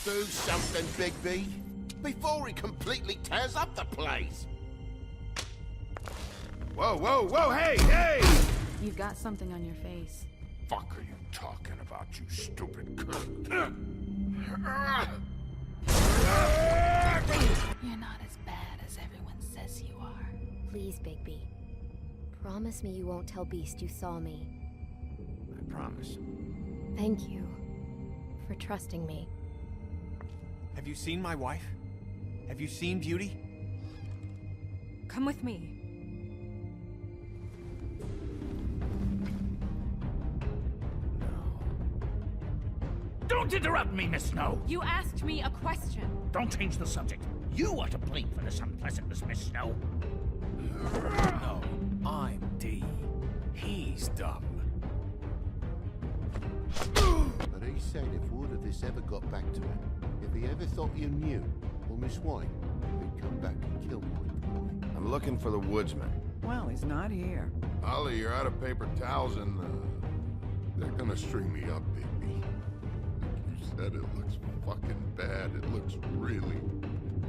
Do something, Bigby, before he completely tears up the place. Whoa, whoa, whoa, hey, hey! You've got something on your face. Fuck are you talking about, you stupid cunt? You're not as bad as everyone says you are. Please, Bigby. Promise me you won't tell Beast you saw me. I promise. Thank you for trusting me. Have you seen my wife? Have you seen Beauty? Come with me. Don't interrupt me, Miss Snow! You asked me a question. Don't change the subject. You are to blame for this unpleasantness, Miss Snow. No, I'm D. He's dumb. But he said if word of this ever got back to him, if he ever thought you knew, or Miss White, he'd come back and kill my boy. I'm looking for the woodsman. Well, he's not here. Ollie, you're out of paper towels and, they're gonna string me up, Bigby. You said it looks fucking bad. It looks really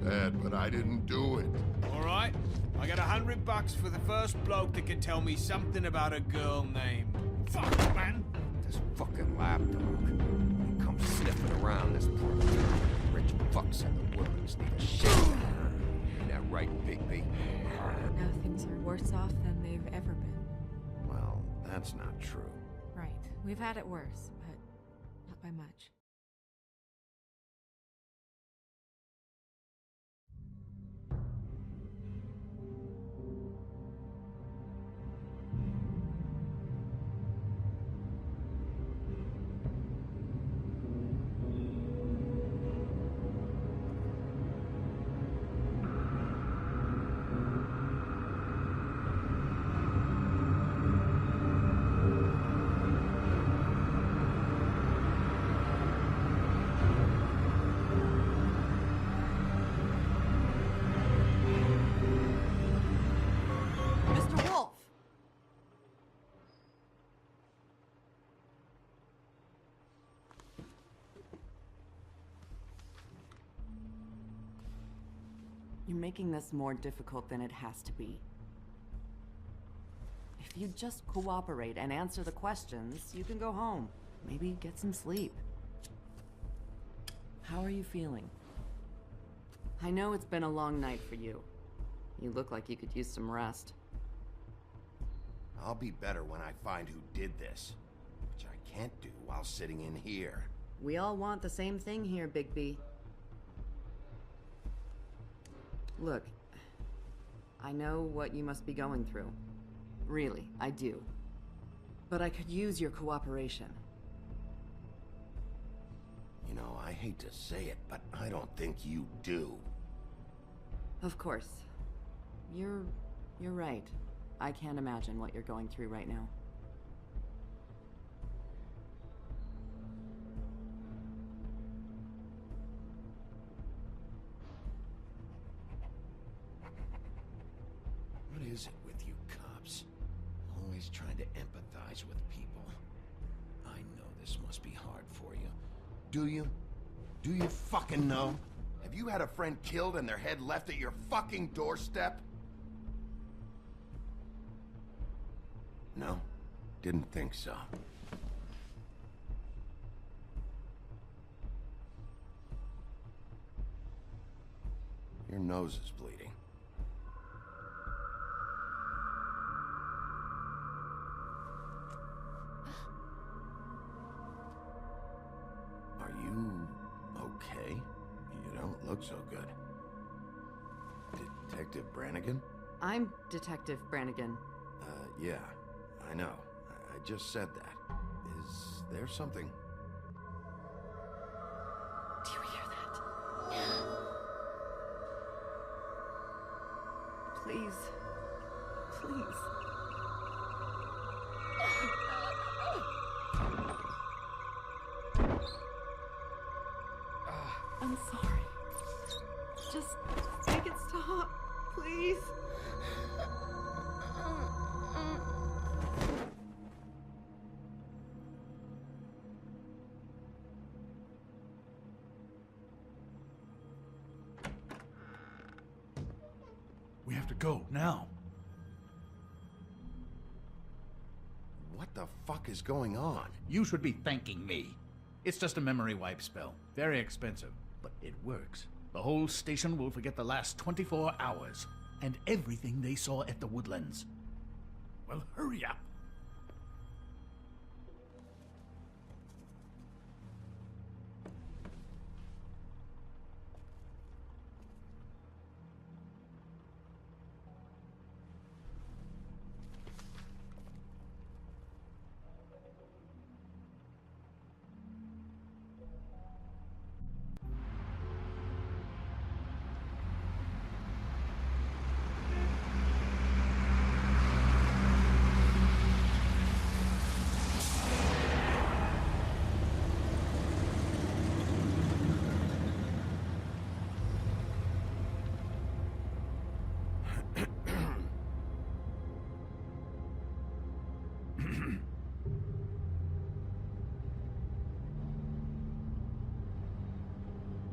bad, but I didn't do it. All right, I got $100 for the first bloke that can tell me something about a girl named... Fuck, man! This fucking lapdog. He comes sniffing around this poor rich fucks in the woodlands need a shake. Ain't that right, Bigby? Now things are worse off than they've ever been. Well, that's not true. Right. We've had it worse, but not by much. Mr. Wolf! You're making this more difficult than it has to be. If you just cooperate and answer the questions, you can go home. Maybe get some sleep. How are you feeling? I know it's been a long night for you. You look like you could use some rest. I'll be better when I find who did this, which I can't do while sitting in here. We all want the same thing here, Bigby. Look, I know what you must be going through. Really, I do. But I could use your cooperation. You know, I hate to say it, but I don't think you do. Of course. You're right. I can't imagine what you're going through right now. What is it with you cops? Always trying to empathize with people. I know this must be hard for you. Do you? Do you fucking know? Have you had a friend killed and their head left at your fucking doorstep? No, didn't think so. Your nose is bleeding. Are you okay? You don't look so good. Detective Brannigan? I'm Detective Brannigan. Yeah, I know. I just said that. Is there something? Do you hear that? Please. Please. I'm sorry. Just make it stop, please. have to go, now. What the fuck is going on? You should be thanking me. It's just a memory wipe spell. Very expensive, but it works. The whole station will forget the last 24 hours, and everything they saw at the Woodlands. Well, hurry up.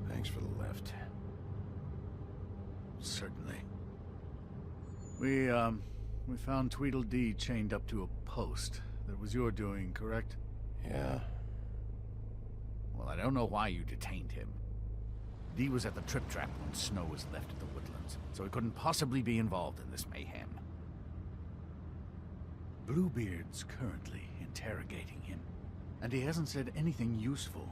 Thanks for the lift. Certainly. We found Tweedledee chained up to a post. That was your doing, correct? Yeah. Well, I don't know why you detained him. Dee was at the Trip Trap when Snow was left at the Woodlands, so he couldn't possibly be involved in this mayhem. Bluebeard's currently interrogating him, and he hasn't said anything useful.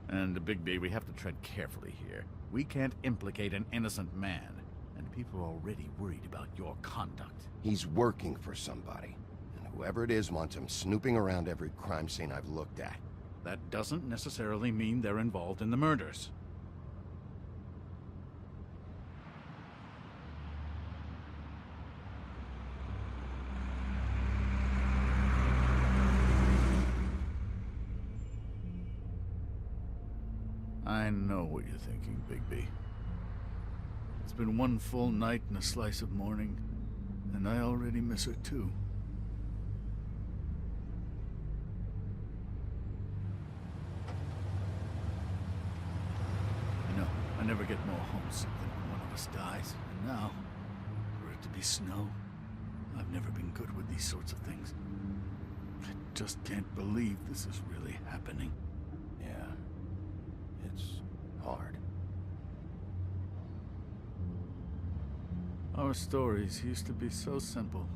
And, Bigby, we have to tread carefully here. We can't implicate an innocent man, and people are already worried about your conduct. He's working for somebody, and whoever it is wants him snooping around every crime scene I've looked at. That doesn't necessarily mean they're involved in the murders. I know what you're thinking, Bigby. It's been one full night and a slice of morning, and I already miss her too. I know, I never get more homesick than when one of us dies, and now, for it to be Snow, I've never been good with these sorts of things. I just can't believe this is really happening. Yeah. It's hard. Our stories used to be so simple.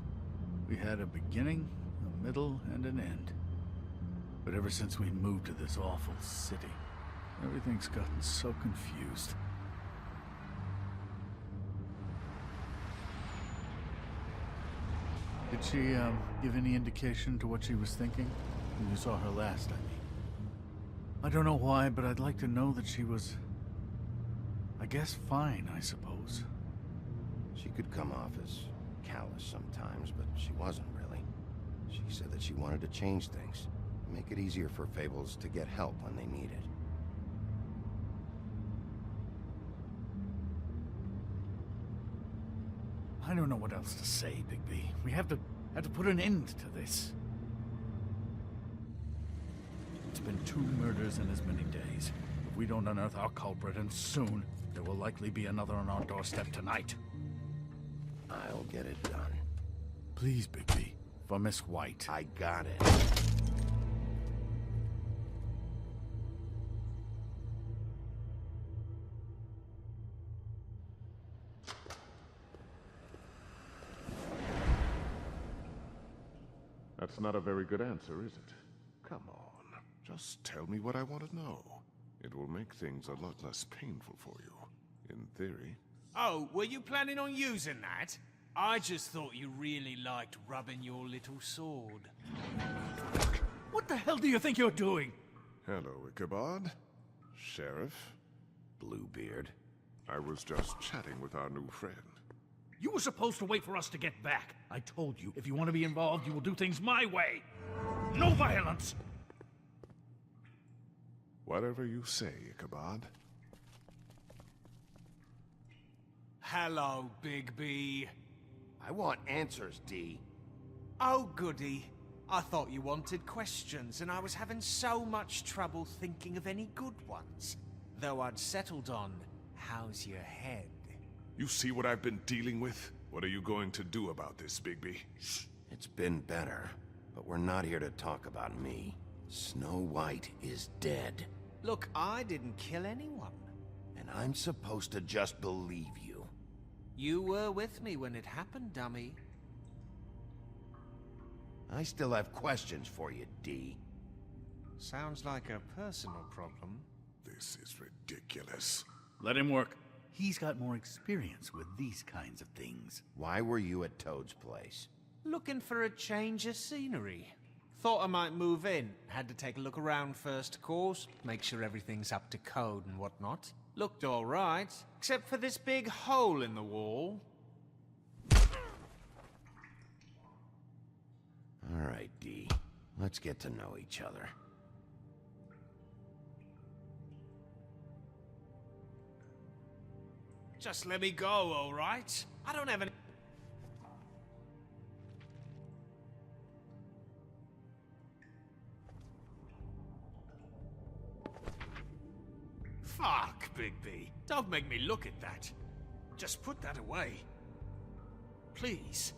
We had a beginning, a middle, and an end. But ever since we moved to this awful city, everything's gotten so confused. Did she, give any indication to what she was thinking? When you saw her last, I mean. I don't know why, but I'd like to know that she was... I guess fine, I suppose. She could come off as callous sometimes, but she wasn't really. She said that she wanted to change things, make it easier for Fables to get help when they need it. I don't know what else to say, Bigby. We have to put an end to this. It's been 2 murders in as many days. If we don't unearth our culprit, and soon, there will likely be another on our doorstep tonight. I'll get it done. Please, Bigby. For Miss White. I got it. That's not a very good answer, is it? Come on, just tell me what I want to know. It will make things a lot less painful for you, in theory. Oh, were you planning on using that? I just thought you really liked rubbing your little sword. What the hell do you think you're doing? Hello, Ichabod. Sheriff. Bluebeard. I was just chatting with our new friend. You were supposed to wait for us to get back. I told you, if you want to be involved, you will do things my way. No violence! Whatever you say, Ichabod. Hello, Bigby. I want answers, Dee. Oh, goody. I thought you wanted questions, and I was having so much trouble thinking of any good ones. Though I'd settled on, how's your head? You see what I've been dealing with? What are you going to do about this, Bigby? It's been better, but we're not here to talk about me. Snow White is dead. Look, I didn't kill anyone. And I'm supposed to just believe you. You were with me when it happened, dummy. I still have questions for you, D. Sounds like a personal problem. This is ridiculous. Let him work. He's got more experience with these kinds of things. Why were you at Toad's place? Looking for a change of scenery. Thought I might move in. Had to take a look around first, of course. Make sure everything's up to code and whatnot. Looked all right, except for this big hole in the wall. All right, D. Let's get to know each other. Just let me go, all right? I don't have any... Fuck, Bigby. Don't make me look at that. Just put that away. Please.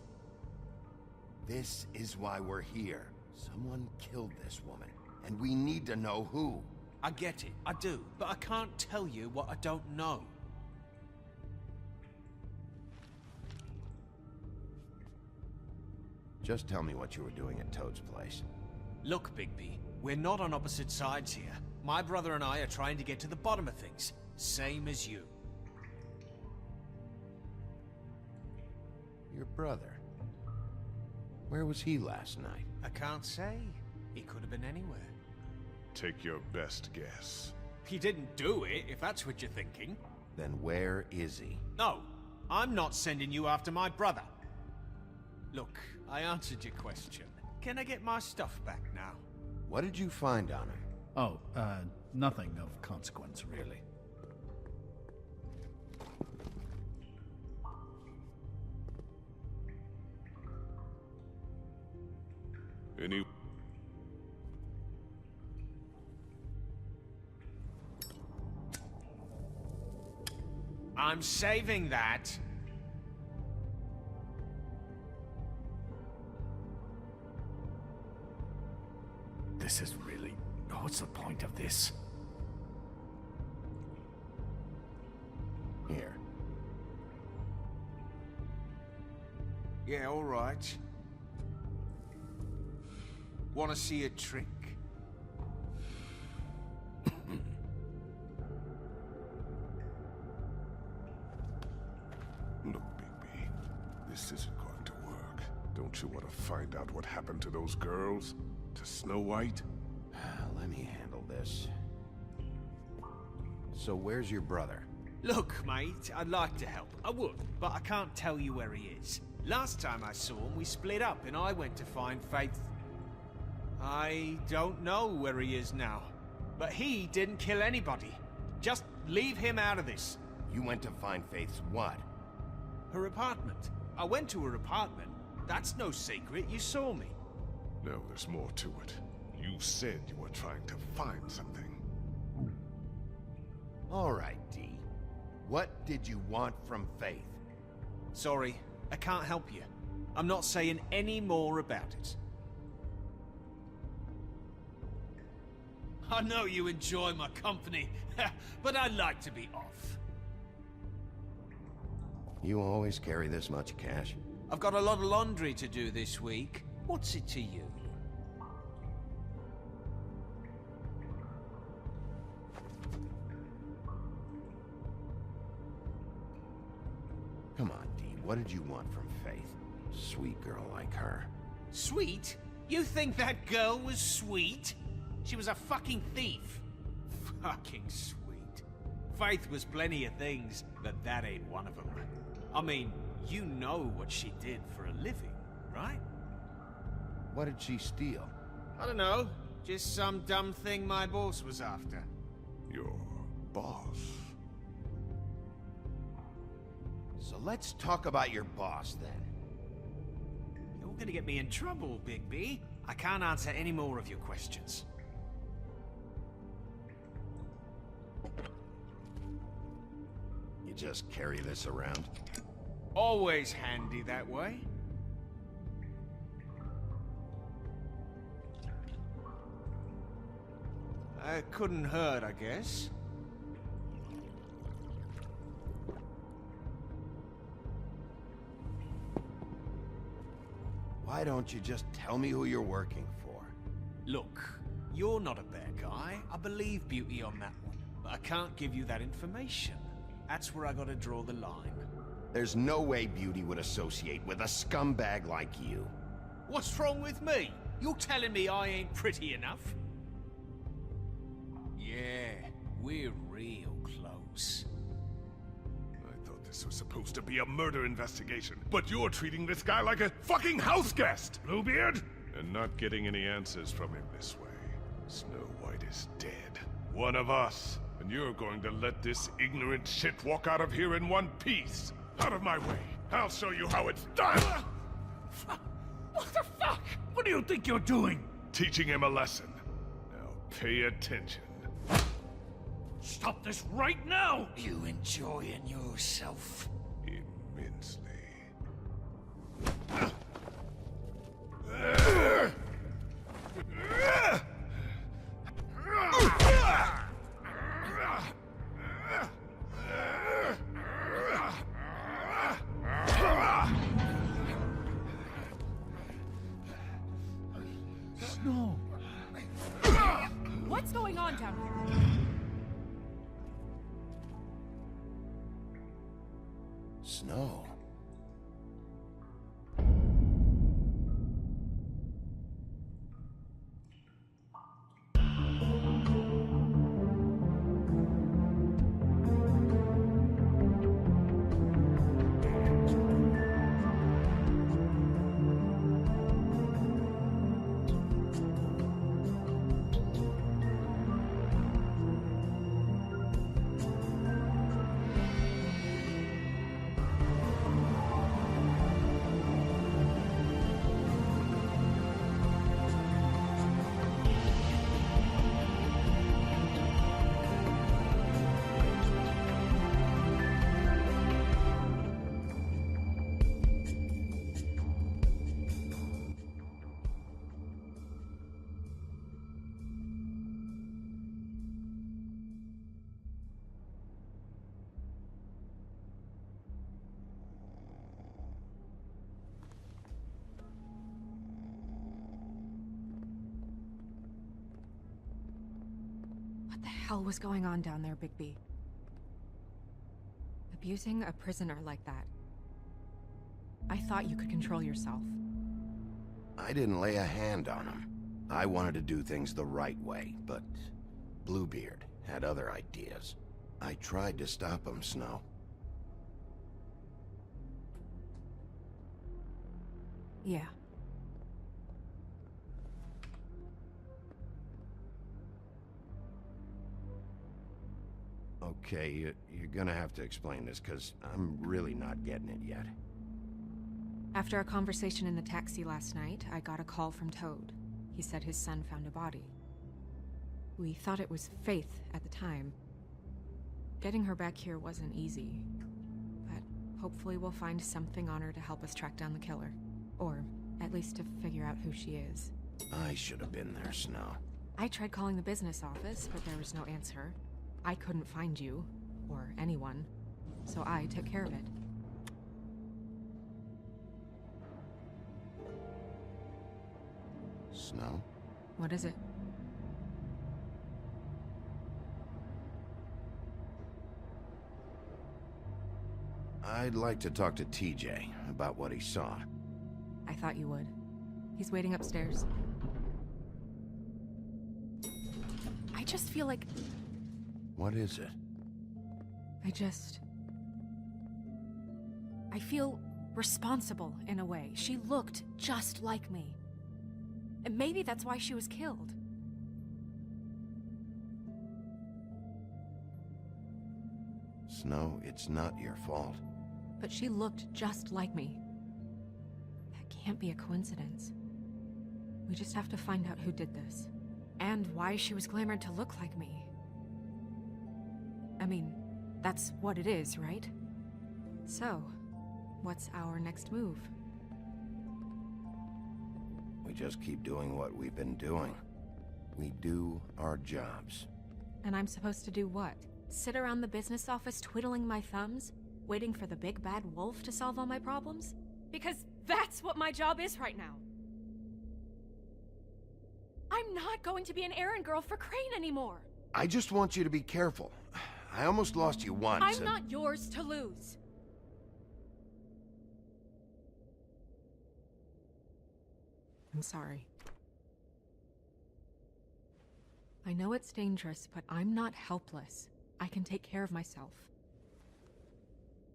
This is why we're here. Someone killed this woman, and we need to know who. I get it, I do, but I can't tell you what I don't know. Just tell me what you were doing at Toad's place. Look, Bigby, we're not on opposite sides here. My brother and I are trying to get to the bottom of things, same as you. Your brother? Where was he last night? I can't say. He could have been anywhere. Take your best guess. He didn't do it, if that's what you're thinking. Then where is he? No, I'm not sending you after my brother. Look, I answered your question. Can I get my stuff back now? What did you find on him? Oh, nothing of consequence, really. Any... I'm saving that. This is really... What's the point of this? Here. Yeah, all right. Want to see a trick? Look, Bigby, this isn't going to work. Don't you want to find out what happened to those girls? To Snow White? Let me handle this. So where's your brother? Look, mate, I'd like to help. I would, but I can't tell you where he is. Last time I saw him, we split up and I went to find Faith. I don't know where he is now. But he didn't kill anybody. Just leave him out of this. You went to find Faith's what? Her apartment. I went to her apartment. That's no secret, you saw me. No, there's more to it. You said you were trying to find something. All right, D. What did you want from Faith? Sorry, I can't help you. I'm not saying any more about it. I know you enjoy my company, but I'd like to be off. You always carry this much cash? I've got a lot of laundry to do this week. What's it to you? Come on, D. What did you want from Faith? Sweet girl like her. Sweet? You think that girl was sweet? She was a fucking thief. Fucking sweet. Faith was plenty of things, but that ain't one of them. I mean, you know what she did for a living, right? What did she steal? I don't know. Just some dumb thing my boss was after. Your boss? So let's talk about your boss, then. You're gonna get me in trouble, Bigby. I can't answer any more of your questions. You just carry this around? Always handy that way. Couldn't hurt, I guess. Why don't you just tell me who you're working for? Look, you're not a bad guy. I believe Beauty on that one. But I can't give you that information. That's where I gotta draw the line. There's no way Beauty would associate with a scumbag like you. What's wrong with me? You're telling me I ain't pretty enough? Yeah, we're real close. I thought this was supposed to be a murder investigation, but you're treating this guy like a fucking house guest, Bluebeard! And not getting any answers from him this way. Snow White is dead. One of us. And you're going to let this ignorant shit walk out of here in one piece. Out of my way. I'll show you how it's done! What the fuck? What do you think you're doing? Teaching him a lesson. Now pay attention. Stop this right now! You enjoying yourself? Immensely. Snow! What's going on down here? Snow. What the hell was going on down there, Bigby? Abusing a prisoner like that. I thought you could control yourself. I didn't lay a hand on him. I wanted to do things the right way, but Bluebeard had other ideas. I tried to stop him, Snow. Yeah. Okay, you're gonna have to explain this, because I'm really not getting it yet. After a conversation in the taxi last night, I got a call from Toad. He said his son found a body. We thought it was Faith at the time. Getting her back here wasn't easy, but hopefully we'll find something on her to help us track down the killer. Or at least to figure out who she is. I should have been there, Snow. I tried calling the business office, but there was no answer. I couldn't find you, or anyone, so I took care of it. Snow? What is it? I'd like to talk to TJ about what he saw. I thought you would. He's waiting upstairs. I just feel like... What is it? I feel responsible in a way. She looked just like me. And maybe that's why she was killed. Snow, it's not your fault. But she looked just like me. That can't be a coincidence. We just have to find out who did this. And why she was glamored to look like me. I mean, that's what it is, right? So, what's our next move? We just keep doing what we've been doing. We do our jobs. And I'm supposed to do what? Sit around the business office twiddling my thumbs, waiting for the big bad wolf to solve all my problems? Because that's what my job is right now. I'm not going to be an errand girl for Crane anymore. I just want you to be careful. I almost lost you once. I'm not yours to lose. I'm sorry. I know it's dangerous, but I'm not helpless. I can take care of myself.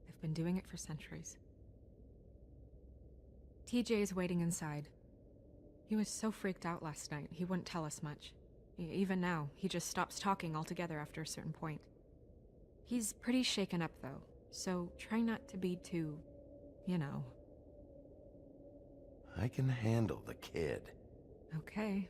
I've been doing it for centuries. TJ is waiting inside. He was so freaked out last night, he wouldn't tell us much. Even now, he just stops talking altogether after a certain point. He's pretty shaken up, though, so try not to be too, you know. I can handle the kid. Okay.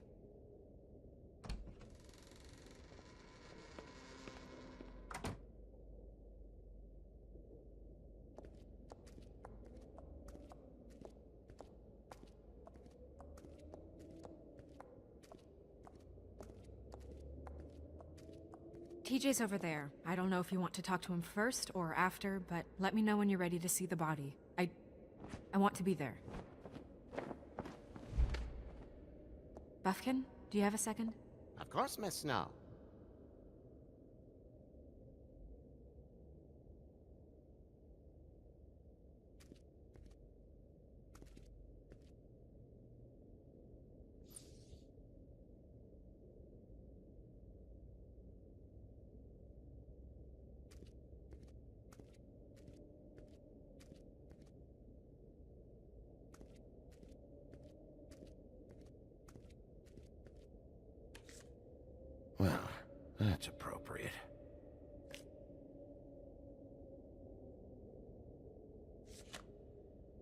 TJ's over there. I don't know if you want to talk to him first or after, but let me know when you're ready to see the body. I want to be there. Buffkin, do you have a second? Of course, Miss Snow. Well, that's appropriate.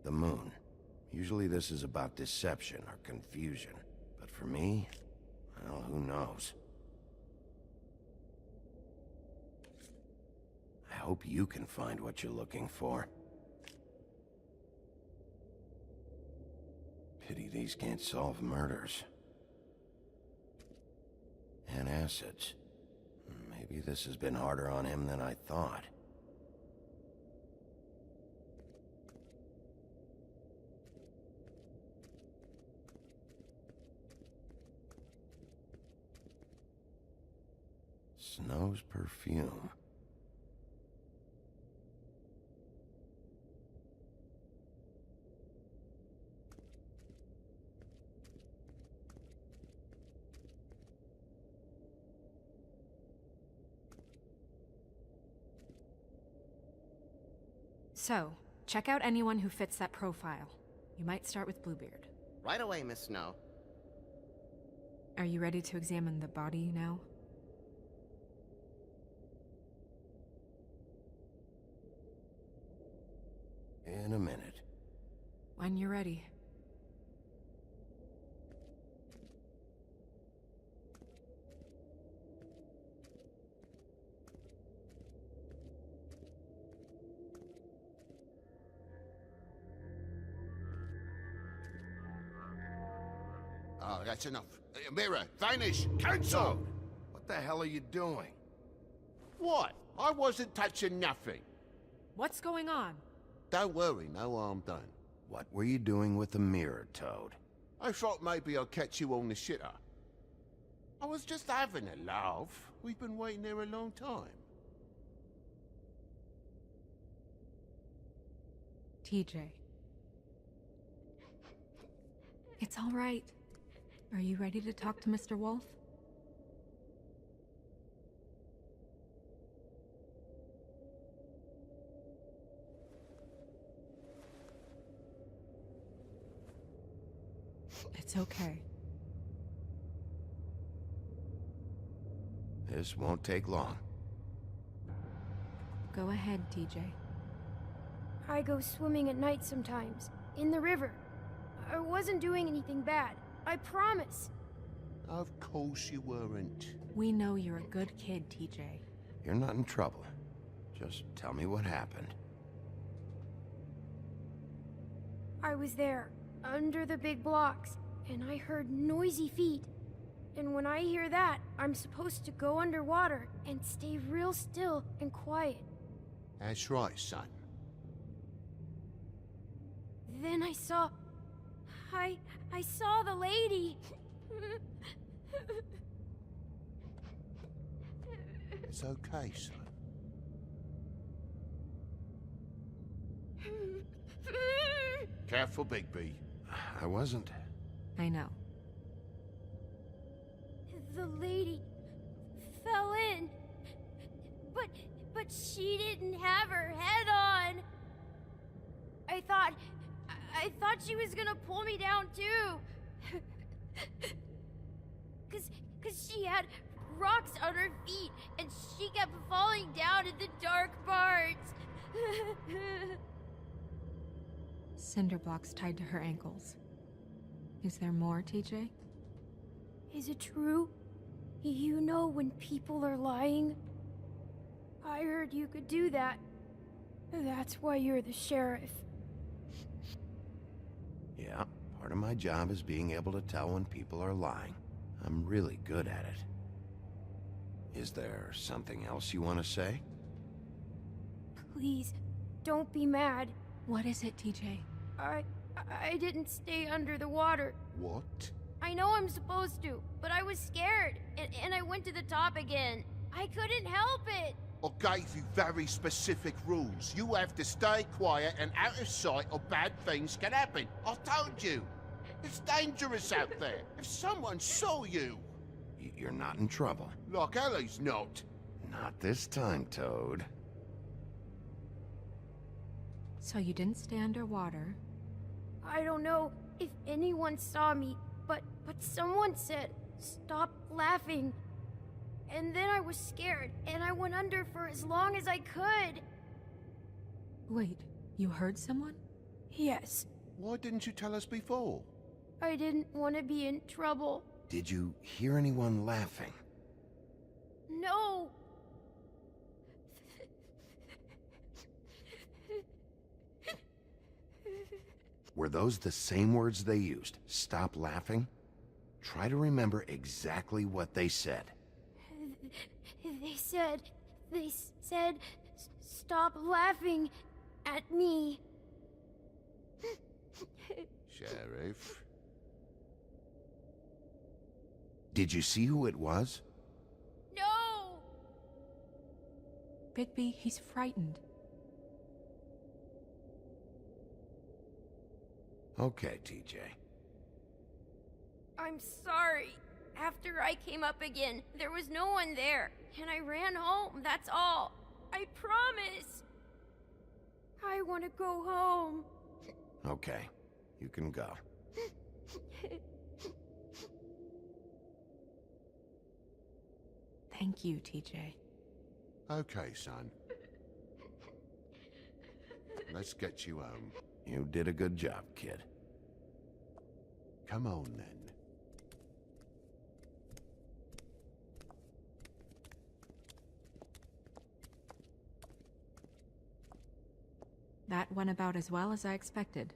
The moon. Usually this is about deception or confusion. But for me, well, who knows? I hope you can find what you're looking for. Pity these can't solve murders. And acids. Maybe this has been harder on him than I thought. Snow's perfume. So, check out anyone who fits that profile. You might start with Bluebeard. Right away, Miss Snow. Are you ready to examine the body now? In a minute. When you're ready. Oh, that's enough. Mirror, vanish, cancel! What the hell are you doing? What? I wasn't touching nothing. What's going on? Don't worry, no harm done. What were you doing with the mirror, Toad? I thought maybe I'd catch you on the shitter. I was just having a laugh. We've been waiting there a long time. TJ. It's all right. Are you ready to talk to Mr. Wolf? It's okay. This won't take long. Go ahead, TJ. I go swimming at night sometimes, in the river. I wasn't doing anything bad. I promise. Of course you weren't. We know you're a good kid, TJ. You're not in trouble. Just tell me what happened. I was there, under the big blocks, and I heard noisy feet. And when I hear that, I'm supposed to go underwater and stay real still and quiet. That's right, son. Then I saw... I saw the lady. It's okay, son. Careful, Bigby. I wasn't. I know. The lady fell in. But she didn't have her head on. I thought she was gonna pull me down too. Cause she had rocks on her feet and she kept falling down in the dark parts. Cinder blocks tied to her ankles. Is there more, TJ? Is it true? You know when people are lying? I heard you could do that. That's why you're the sheriff. Yeah, part of my job is being able to tell when people are lying. I'm really good at it. Is there something else you want to say? Please, don't be mad. What is it, TJ? I didn't stay under the water. What? I know I'm supposed to, but I was scared, and I went to the top again. I couldn't help it. I gave you very specific rules. You have to stay quiet and out of sight or bad things can happen. I told you. It's dangerous out there. If someone saw you... You're not in trouble. Like Ellie's not. Not this time, Toad. So you didn't stay underwater. I don't know if anyone saw me, but someone said, "Stop laughing." And then I was scared, and I went under for as long as I could. Wait, you heard someone? Yes. Why didn't you tell us before? I didn't want to be in trouble. Did you hear anyone laughing? No. Were those the same words they used? Stop laughing? Try to remember exactly what they said. They said, stop laughing at me. Sheriff? Did you see who it was? No! Bigby, he's frightened. Okay, TJ. I'm sorry. After I came up again, there was no one there, and I ran home, that's all. I promise. I want to go home. Okay, you can go. Thank you, TJ. Okay, son. Let's get you home. You did a good job, kid. Come on, then. That went about as well as I expected.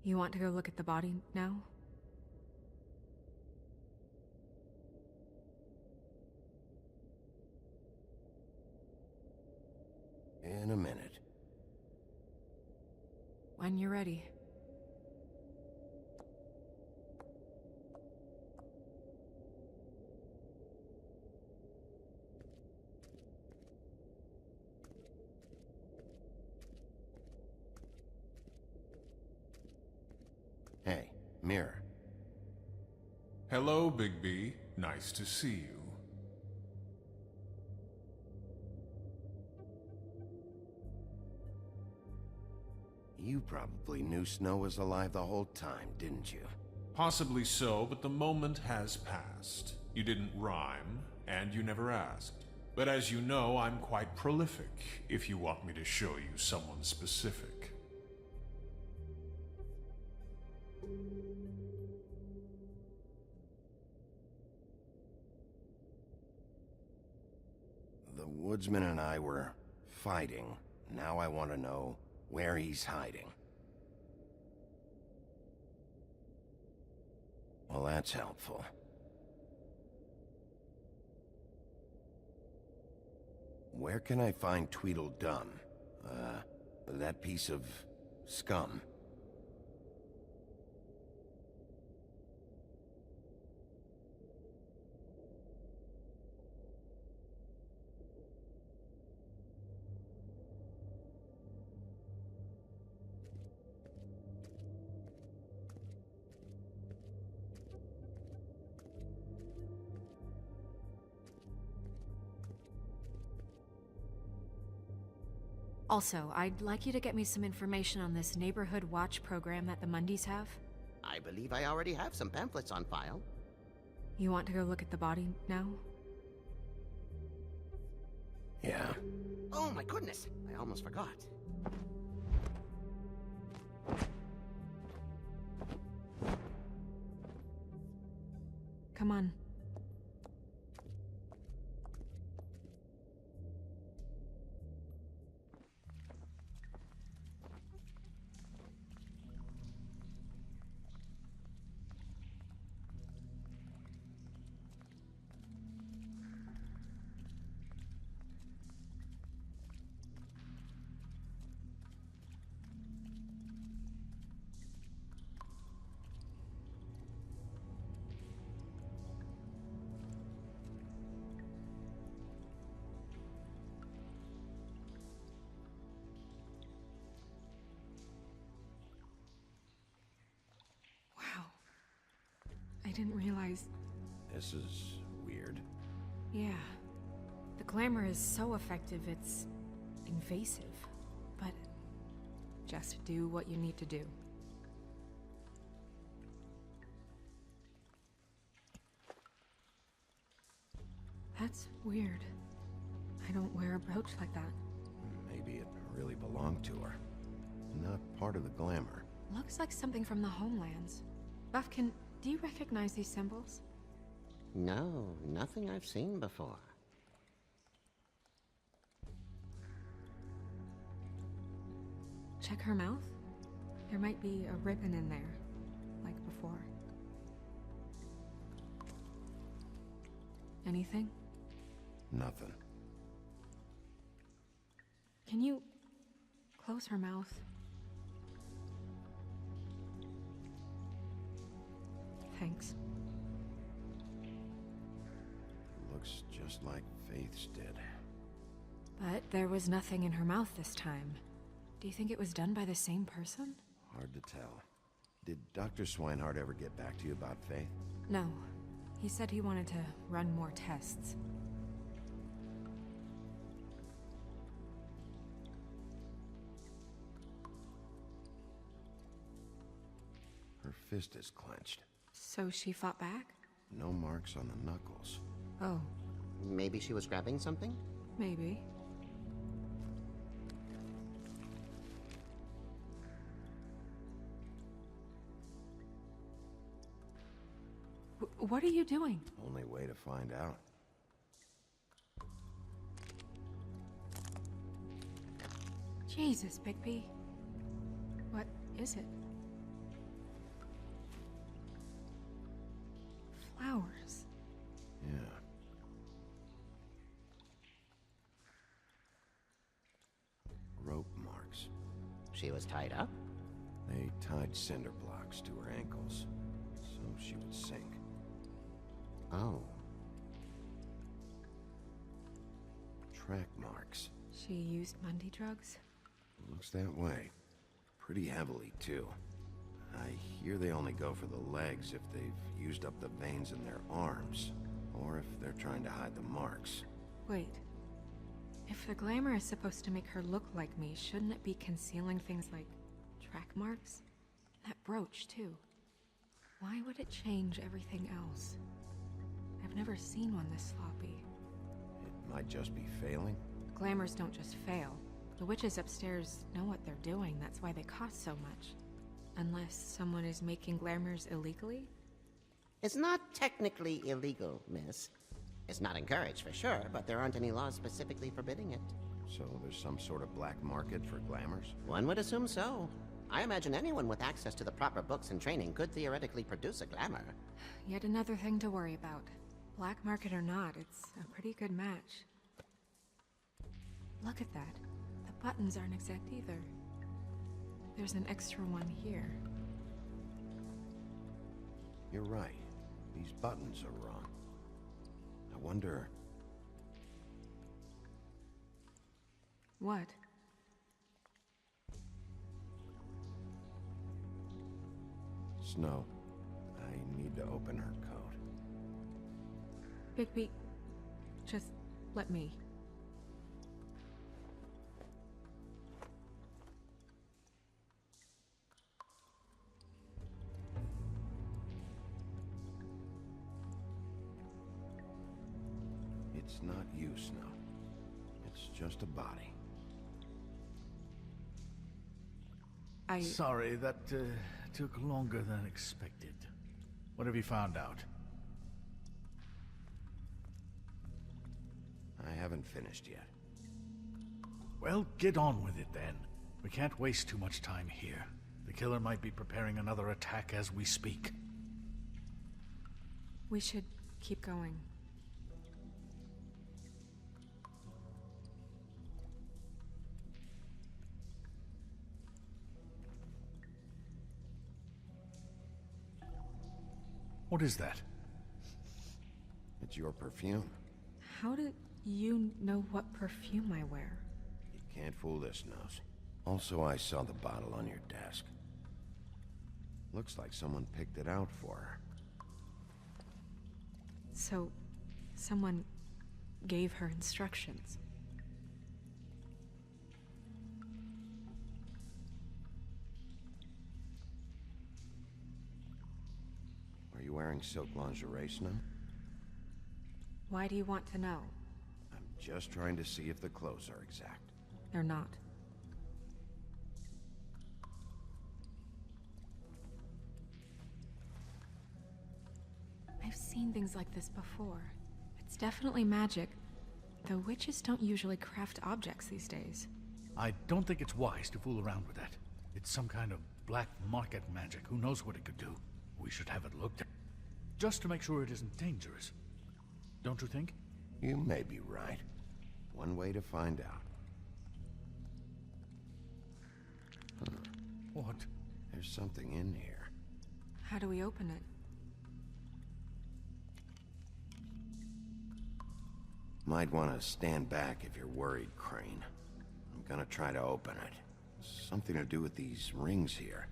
You want to go look at the body now? In a minute. When you're ready. Hey, Mirror. Hello, Bigby. Nice to see you. You probably knew Snow was alive the whole time, didn't you? Possibly so, but the moment has passed. You didn't rhyme, and you never asked. But as you know, I'm quite prolific, if you want me to show you someone specific. The woodsman and I were fighting. Now I want to know where he's hiding. Well, that's helpful. Where can I find Tweedledum? That piece of scum. Also, I'd like you to get me some information on this neighborhood watch program that the Mundys have. I believe I already have some pamphlets on file. You want to go look at the body now? Yeah. Oh my goodness, I almost forgot. Come on. I didn't realize... This is weird. Yeah. The glamour is so effective, it's invasive. But just do what you need to do. That's weird. I don't wear a brooch like that. Maybe it really belonged to her. Not part of the glamour. Looks like something from the Homelands. Buffkin, do you recognize these symbols? No, nothing I've seen before. Check her mouth. There might be a ribbon in there, like before. Anything? Nothing. Can you close her mouth? Thanks. Looks just like Faith's did. But there was nothing in her mouth this time. Do you think it was done by the same person? Hard to tell. Did Dr. Swinehart ever get back to you about Faith? No. He said he wanted to run more tests. Her fist is clenched. So she fought back? No marks on the knuckles. Oh. Maybe she was grabbing something? Maybe. What are you doing? Only way to find out. Jesus, Bigby. What is it? Flowers. Yeah. Rope marks. She was tied up? They tied cinder blocks to her ankles, so she would sink. Oh. Track marks. She used Mundy drugs? Looks that way. Pretty heavily, too. I hear they only go for the legs if they've used up the veins in their arms, or if they're trying to hide the marks. Wait. If the glamour is supposed to make her look like me, shouldn't it be concealing things like track marks? That brooch, too. Why would it change everything else? I've never seen one this sloppy. It might just be failing. Glamours don't just fail. The witches upstairs know what they're doing, that's why they cost so much. Unless someone is making glamours illegally? It's not technically illegal, miss. It's not encouraged for sure, but there aren't any laws specifically forbidding it. So there's some sort of black market for glamours? One would assume so. I imagine anyone with access to the proper books and training could theoretically produce a glamour. Yet another thing to worry about. Black market or not, it's a pretty good match. Look at that. The buttons aren't exact either. There's an extra one here. You're right. These buttons are wrong. I wonder... What? Snow, I need to open her coat. Bigby, just let me. It's not you, Snow. It's just a body. Sorry, that took longer than expected. What have you found out? I haven't finished yet. Well, get on with it then. We can't waste too much time here. The killer might be preparing another attack as we speak. We should keep going. What is that? It's your perfume. How do you know what perfume I wear? You can't fool this nose. Also, I saw the bottle on your desk. Looks like someone picked it out for her. So, someone gave her instructions. Are you wearing silk lingerie, Snow? Why do you want to know? I'm just trying to see if the clothes are exact. They're not. I've seen things like this before. It's definitely magic, though witches don't usually craft objects these days. I don't think it's wise to fool around with that. It's some kind of black market magic. Who knows what it could do? We should have it looked at. Just to make sure it isn't dangerous. Don't you think? You may be right. One way to find out. Huh. What? There's something in here. How do we open it? Might want to stand back if you're worried, Crane. I'm gonna try to open it. Something to do with these rings here.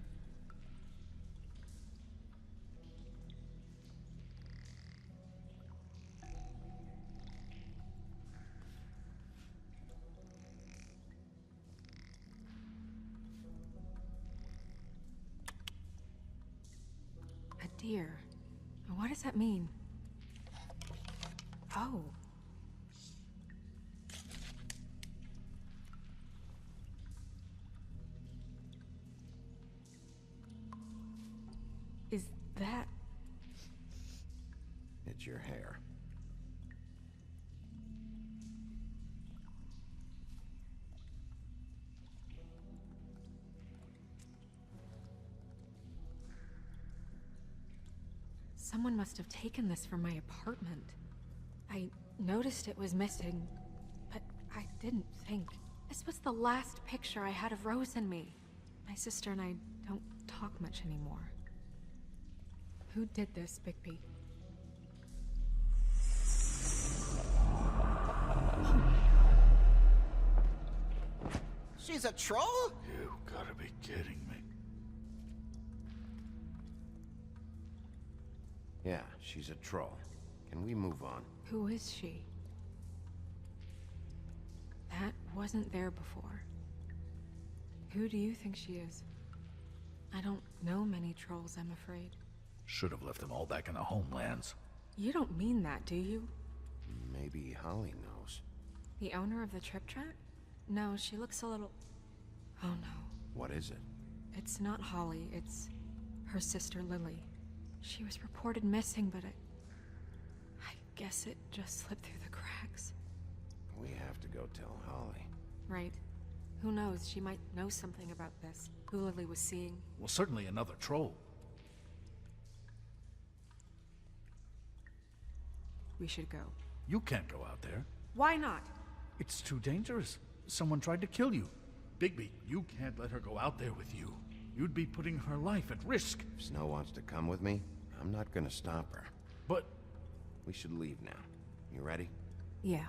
A deer. What does that mean? Oh. Is that... It's your hair. Someone must have taken this from my apartment. I noticed it was missing, but I didn't think. This was the last picture I had of Rose and me. My sister and I don't talk much anymore. Who did this, Bigby? She's a troll? You gotta be kidding me. Yeah, she's a troll. Can we move on? Who is she? That wasn't there before. Who do you think she is? I don't know many trolls, I'm afraid. Should have left them all back in the homelands. You don't mean that, do you? Maybe Holly knows. The owner of the Trip Track? No, she looks a little... Oh no. What is it? It's not Holly, it's her sister Lily. She was reported missing, but I guess it just slipped through the cracks. We have to go tell Holly. right? Who knows, she might know something about this. Who Lily was seeing. Well, certainly another troll. We should go. You can't go out there. Why not? It's too dangerous. Someone tried to kill you. Bigby, you can't let her go out there with you. You'd be putting her life at risk. If Snow wants to come with me, I'm not gonna stop her. But... We should leave now. You ready? Yeah.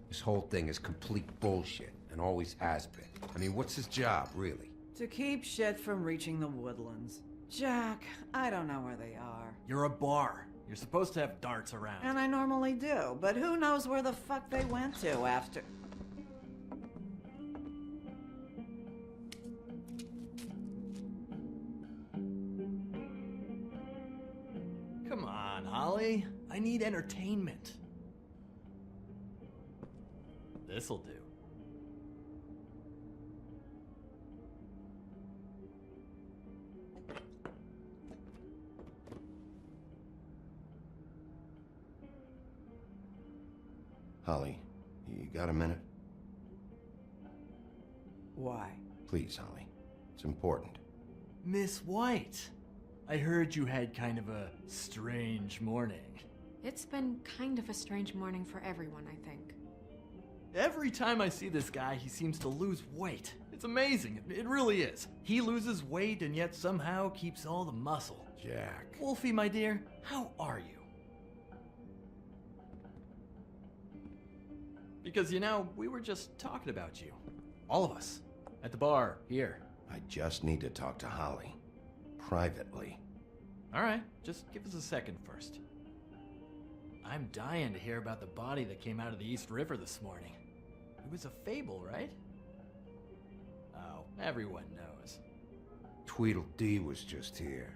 This whole thing is complete bullshit, and always has been. I mean, what's his job, really? To keep shit from reaching the woodlands. Jack, I don't know where they are. You're a bar. You're supposed to have darts around. And I normally do, but who knows where the fuck they went to after... Come on, Holly. I need entertainment. This'll do. Holly, you got a minute? Why? Please, Holly. It's important. Miss White, I heard you had kind of a strange morning. It's been kind of a strange morning for everyone, I think. Every time I see this guy, he seems to lose weight. It's amazing. It really is. He loses weight and yet somehow keeps all the muscle. Jack. Wolfie, my dear, how are you? Because, you know, we were just talking about you. All of us. At the bar, here. I just need to talk to Holly. Privately. Alright, just give us a second first. I'm dying to hear about the body that came out of the East River this morning. It was a fable, right? Oh, everyone knows. Tweedledee was just here.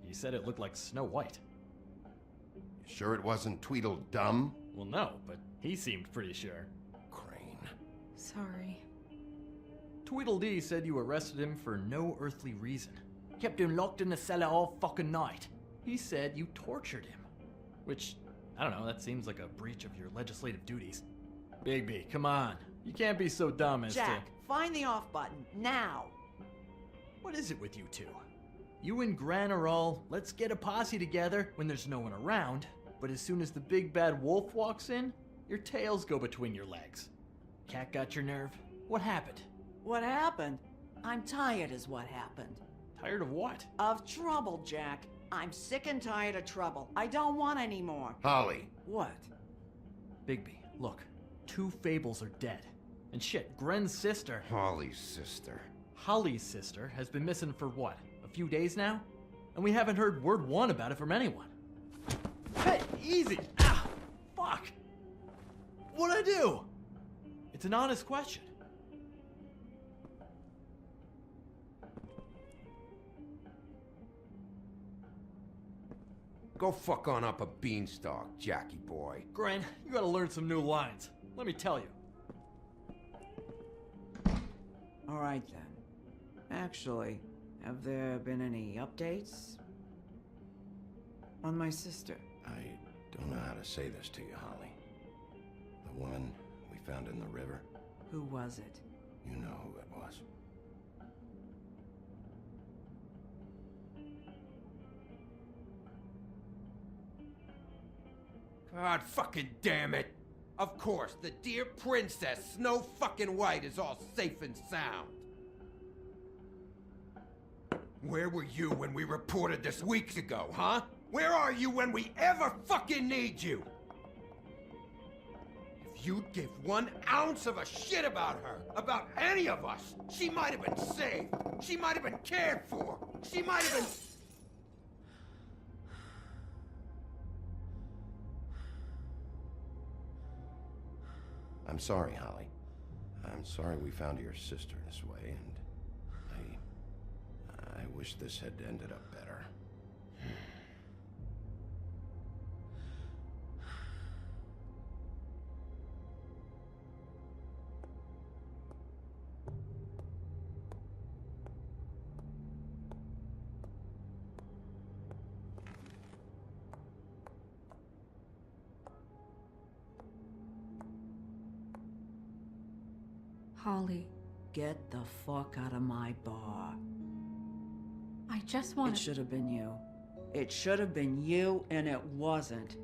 You said it looked like Snow White. You sure it wasn't Tweedledum? Well, no, but he seemed pretty sure. Crane. Sorry. Tweedledee said you arrested him for no earthly reason. Kept him locked in the cellar all fucking night. He said you tortured him. Which, I don't know, that seems like a breach of your legislative duties. Bigby, come on. You can't be so dumb as Jack, find the off button, now! What is it with you two? You and Gran are all, let's get a posse together when there's no one around, but as soon as the big bad wolf walks in, your tails go between your legs. Cat got your nerve? What happened? What happened? I'm tired is what happened. Tired of what? Of trouble, Jack. I'm sick and tired of trouble. I don't want any more. Holly. What? Bigby, look. 2 fables are dead. And shit, Gren's sister... Holly's sister. Holly's sister has been missing for what? A few days now? And we haven't heard word one about it from anyone. Hey, easy! Ah, fuck! What'd I do? It's an honest question. Go fuck on up a beanstalk, Jackie boy. Gren, you gotta learn some new lines. Let me tell you. All right, then. Actually, have there been any updates? On my sister? I don't know how to say this to you, Holly. The woman we found in the river. Who was it? You know who it was. God fucking damn it! Of course, the dear princess, Snow fucking White, is all safe and sound. Where were you when we reported this weeks ago, huh? Where are you when we ever fucking need you? If you'd give 1 ounce of a shit about her, about any of us, she might have been saved. She might have been cared for. She might have been... I'm sorry, Holly. I'm sorry we found your sister this way, and I wish this had ended up better. Holly, Get the fuck out of my bar. I just want It should have been you. It should have been you, and it wasn't.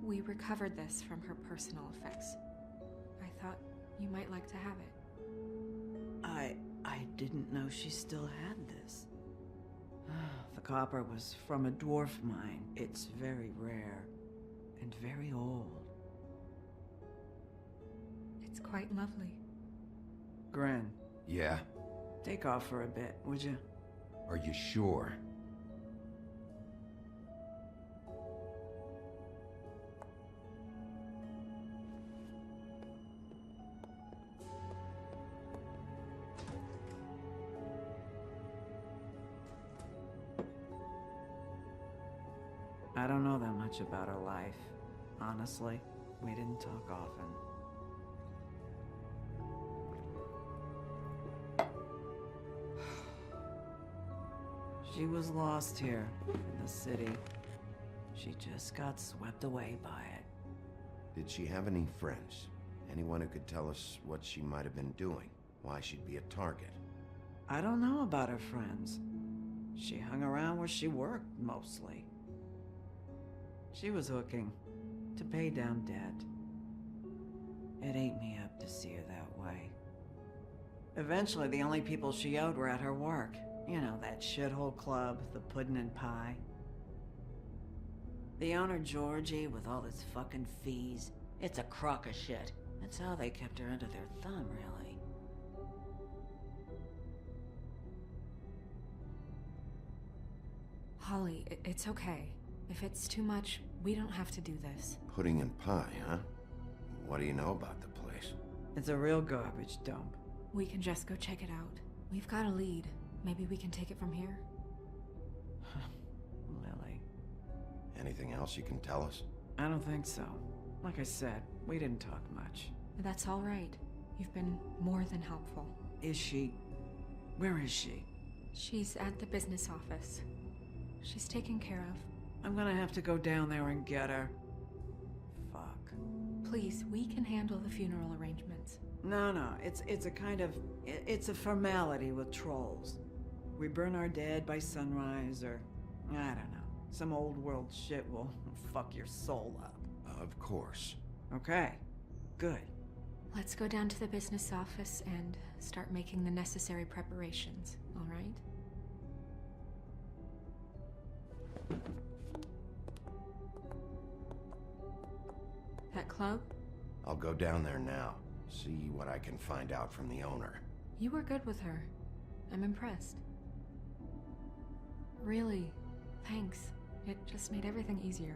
We recovered this from her personal effects. I thought you might like to have it. I didn't know she still had this. The copper was from a dwarf mine. It's very rare and very old. It's quite lovely. Gren, Yeah? take off for a bit, would you? Are you sure? I don't know that much about her life. Honestly, we didn't talk often. She was lost here in the city. She just got swept away by it. Did she have any friends? Anyone who could tell us what she might have been doing? Why she'd be a target? I don't know about her friends. She hung around where she worked, mostly. She was hooking to pay down debt. It ate me up to see her that way. Eventually, the only people she owed were at her work. You know, that shithole club, the Puddin' and Pie. The owner, Georgie, with all his fucking fees, it's a crock of shit. That's how they kept her under their thumb, really. Holly, it's okay. If it's too much, we don't have to do this. Pudding and pie, huh? What do you know about the place? It's a real garbage dump. We can just go check it out. We've got a lead. Maybe we can take it from here? Lily. Anything else you can tell us? I don't think so. Like I said, we didn't talk much. That's all right. You've been more than helpful. Is she... Where is she? She's at the business office. She's taken care of. I'm gonna have to go down there and get her. Fuck. Please, we can handle the funeral arrangements. No, it's a kind of... It's a formality with trolls. We burn our dead by sunrise, or... I don't know. Some old world shit will fuck your soul up. Of course. Okay. Good. Let's go down to the business office and start making the necessary preparations, all right? That club? I'll go down there now. See what I can find out from the owner. You were good with her. I'm impressed. Really, thanks. It just made everything easier.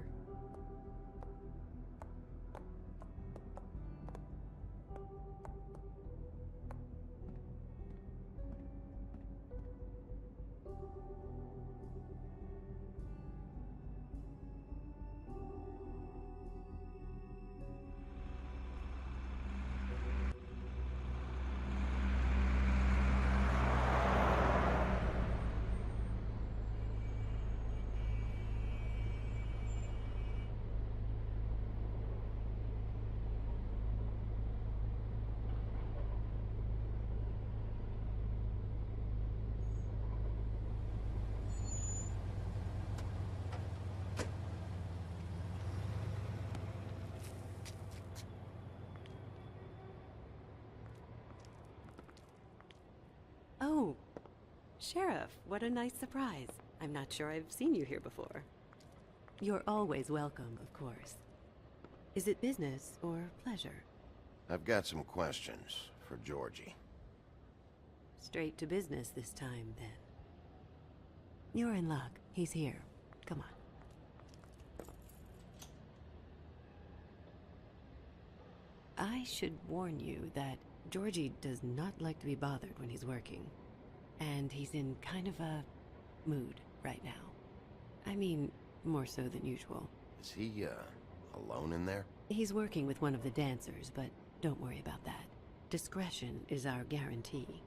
Oh, Sheriff, what a nice surprise. I'm not sure I've seen you here before. You're always welcome, of course. Is it business or pleasure? I've got some questions for Georgie. Straight to business this time, then. You're in luck. He's here. Come on. I should warn you that Georgie does not like to be bothered when he's working. And he's in kind of a mood right now. I mean, more so than usual. Is he, alone in there? He's working with one of the dancers, but don't worry about that. Discretion is our guarantee.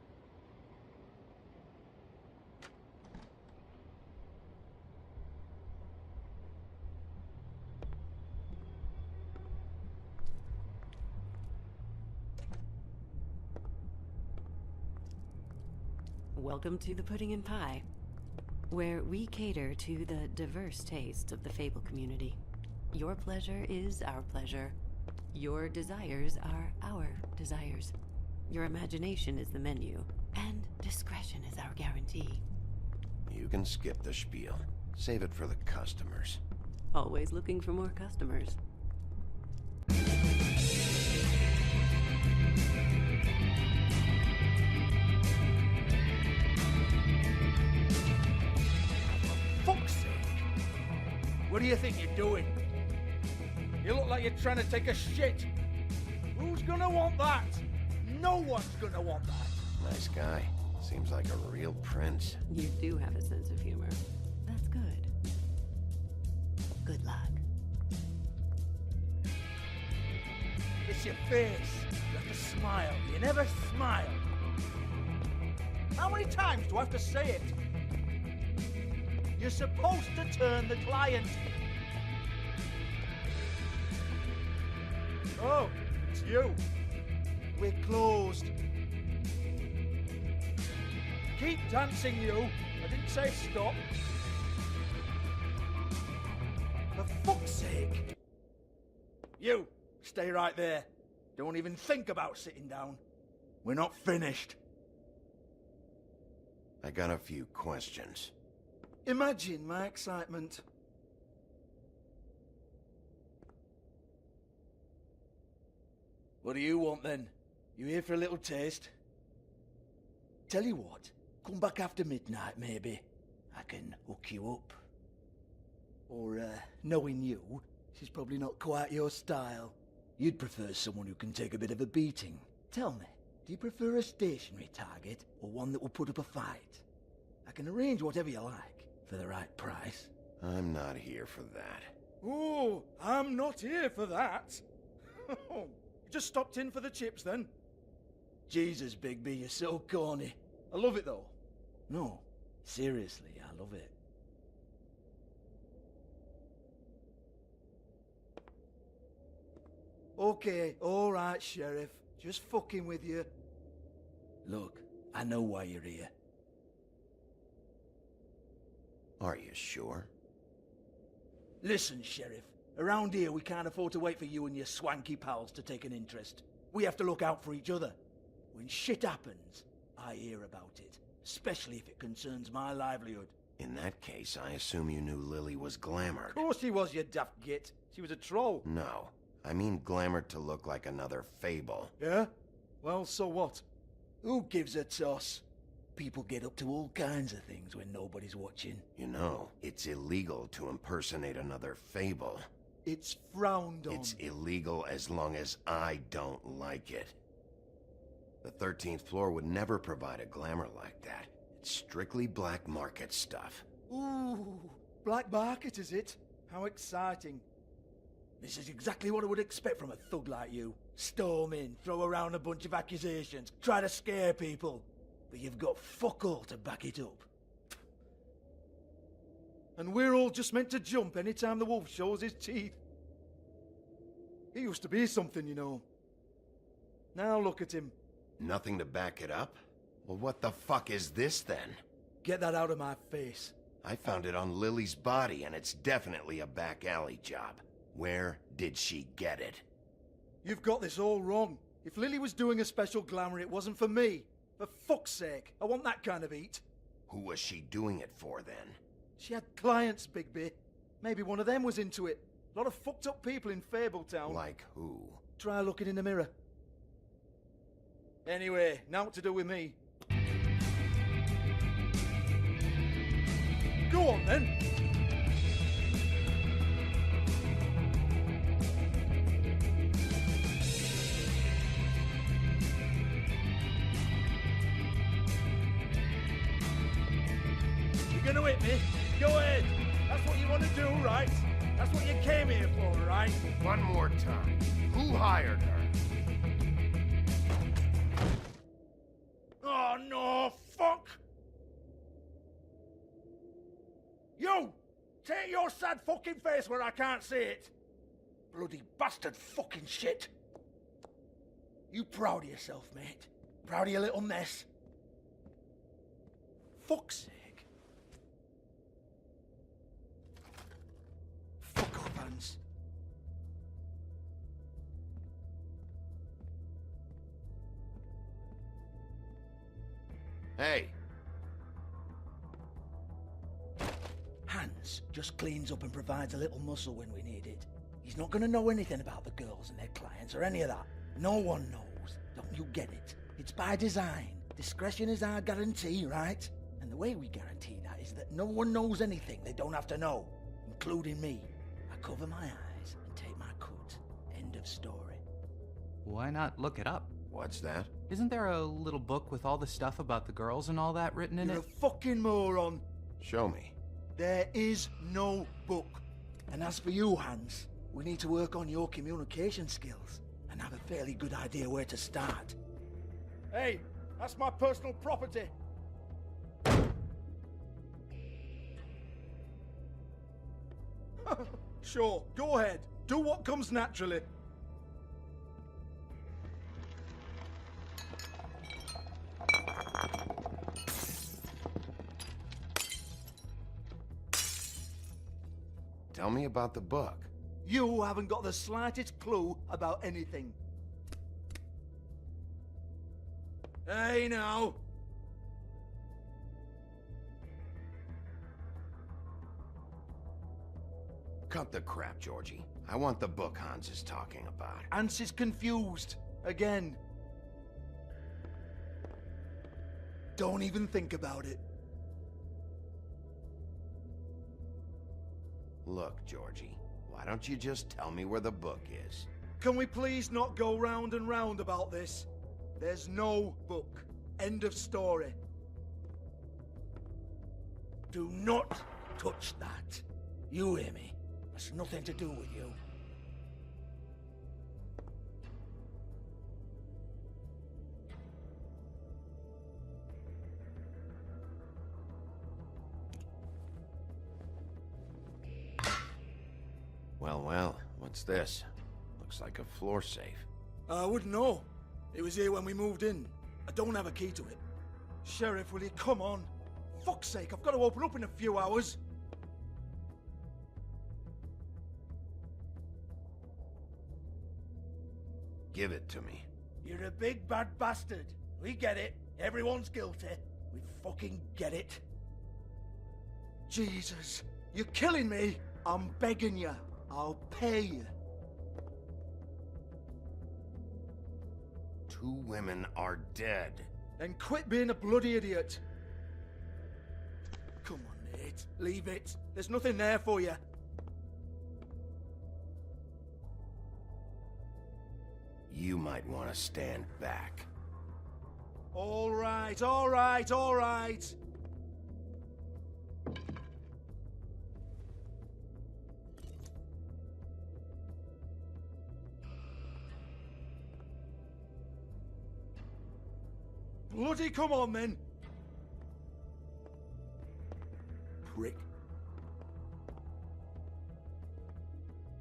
welcome to the Pudding and Pie, where we cater to the diverse tastes of the Fable community. Your pleasure is our pleasure. Your desires are our desires. Your imagination is the menu, and discretion is our guarantee. You can skip the spiel. Save it for the customers. Always looking for more customers. Fuck's sake! What do you think you're doing? You look like you're trying to take a shit. Who's gonna want that? No one's gonna want that. Nice guy. Seems like a real prince. You do have a sense of humor. That's good. Good luck. It's your face. You have to smile. You never smile. How many times do I have to say it? You're supposed to turn the client. Oh, it's you. We're closed. Keep dancing, you. I didn't say stop. For fuck's sake. You, stay right there. Don't even think about sitting down. We're not finished. I got a few questions. Imagine my excitement. What do you want then? You here for a little taste? Tell you what, come back after midnight maybe. I can hook you up. Or, knowing you, this is probably not quite your style. You'd prefer someone who can take a bit of a beating. Tell me, do you prefer a stationary target or one that will put up a fight? I can arrange whatever you like, for the right price. I'm not here for that. Oh, I'm not here for that. You just stopped in for the chips then? Jesus, Bigby, you're so corny. I love it though. No, seriously, I love it. Okay, alright, Sheriff. Just fucking with you. Look, I know why you're here. Are you sure? Listen, Sheriff. Around here, we can't afford to wait for you and your swanky pals to take an interest. We have to look out for each other. When shit happens, I hear about it. Especially if it concerns my livelihood. In that case, I assume you knew Lily was glamored. Of course she was, you daft git. She was a troll. No. I mean glamored to look like another Fable. Yeah? Well, so what? Who gives a toss? People get up to all kinds of things when nobody's watching. You know, it's illegal to impersonate another Fable. It's frowned on. It's illegal as long as I don't like it. The 13th floor would never provide a glamour like that. It's strictly black market stuff. Ooh, black market is it? How exciting. This is exactly what I would expect from a thug like you. Storm in, throw around a bunch of accusations, try to scare people. But you've got fuck all to back it up. And we're all just meant to jump any time the wolf shows his teeth. He used to be something, you know. Now look at him. Nothing to back it up? Well, what the fuck is this then? Get that out of my face. I found it on Lily's body, and it's definitely a back alley job. Where did she get it? You've got this all wrong. If Lily was doing a special glamour, it wasn't for me. For fuck's sake, I want that kind of eat. Who was she doing it for, then? She had clients, Bigby. Maybe one of them was into it. A lot of fucked up people in Fabletown. Like who? Try looking in the mirror. Anyway, now what to do with me? Go on, then. You're gonna hit me? Go ahead. That's what you want to do, right? That's what you came here for, right? One more time. Who hired her? Oh, no, fuck! You! Take your sad fucking face where I can't see it! Bloody bastard fucking shit! You proud of yourself, mate? Proud of your little mess? fuck's sake. Fuck off, Hans. Hey, Hans just cleans up and provides a little muscle when we need it. He's not gonna know anything about the girls and their clients or any of that. No one knows. Don't you get it? It's by design. Discretion is our guarantee, right? And the way we guarantee that is that no one knows anything they don't have to know, including me. I cover my eyes and take my cut. End of story. Why not look it up? what's that? Isn't there a little book with all the stuff about the girls and all that written in You're it? a fucking moron. Show me. There is no book. And as for you, Hans, we need to work on your communication skills and have a fairly good idea where to start. Hey, that's my personal property. Sure, go ahead. Do what comes naturally. Tell me about the book. You haven't got the slightest clue about anything. Hey, now. Cut the crap, Georgie. I want the book Hans is talking about. Hans is confused. Again. Don't even think about it. Look, Georgie, why don't you just tell me where the book is? Can we please not go round and round about this? There's no book. End of story. Do not touch that. You hear me? It's nothing to do with you. Well, well, what's this? Looks like a floor safe. I wouldn't know. It was here when we moved in. I don't have a key to it. Sheriff, will you come on? Fuck's sake, I've got to open up in a few hours. Give it to me. You're a big bad bastard. We get it. Everyone's guilty. We fucking get it. Jesus, you're killing me. I'm begging you. I'll pay you. 2 women are dead. Then quit being a bloody idiot. Come on, Nate. Leave it. There's nothing there for you. You might want to stand back. All right, all right, all right. Bloody come on, then. Prick.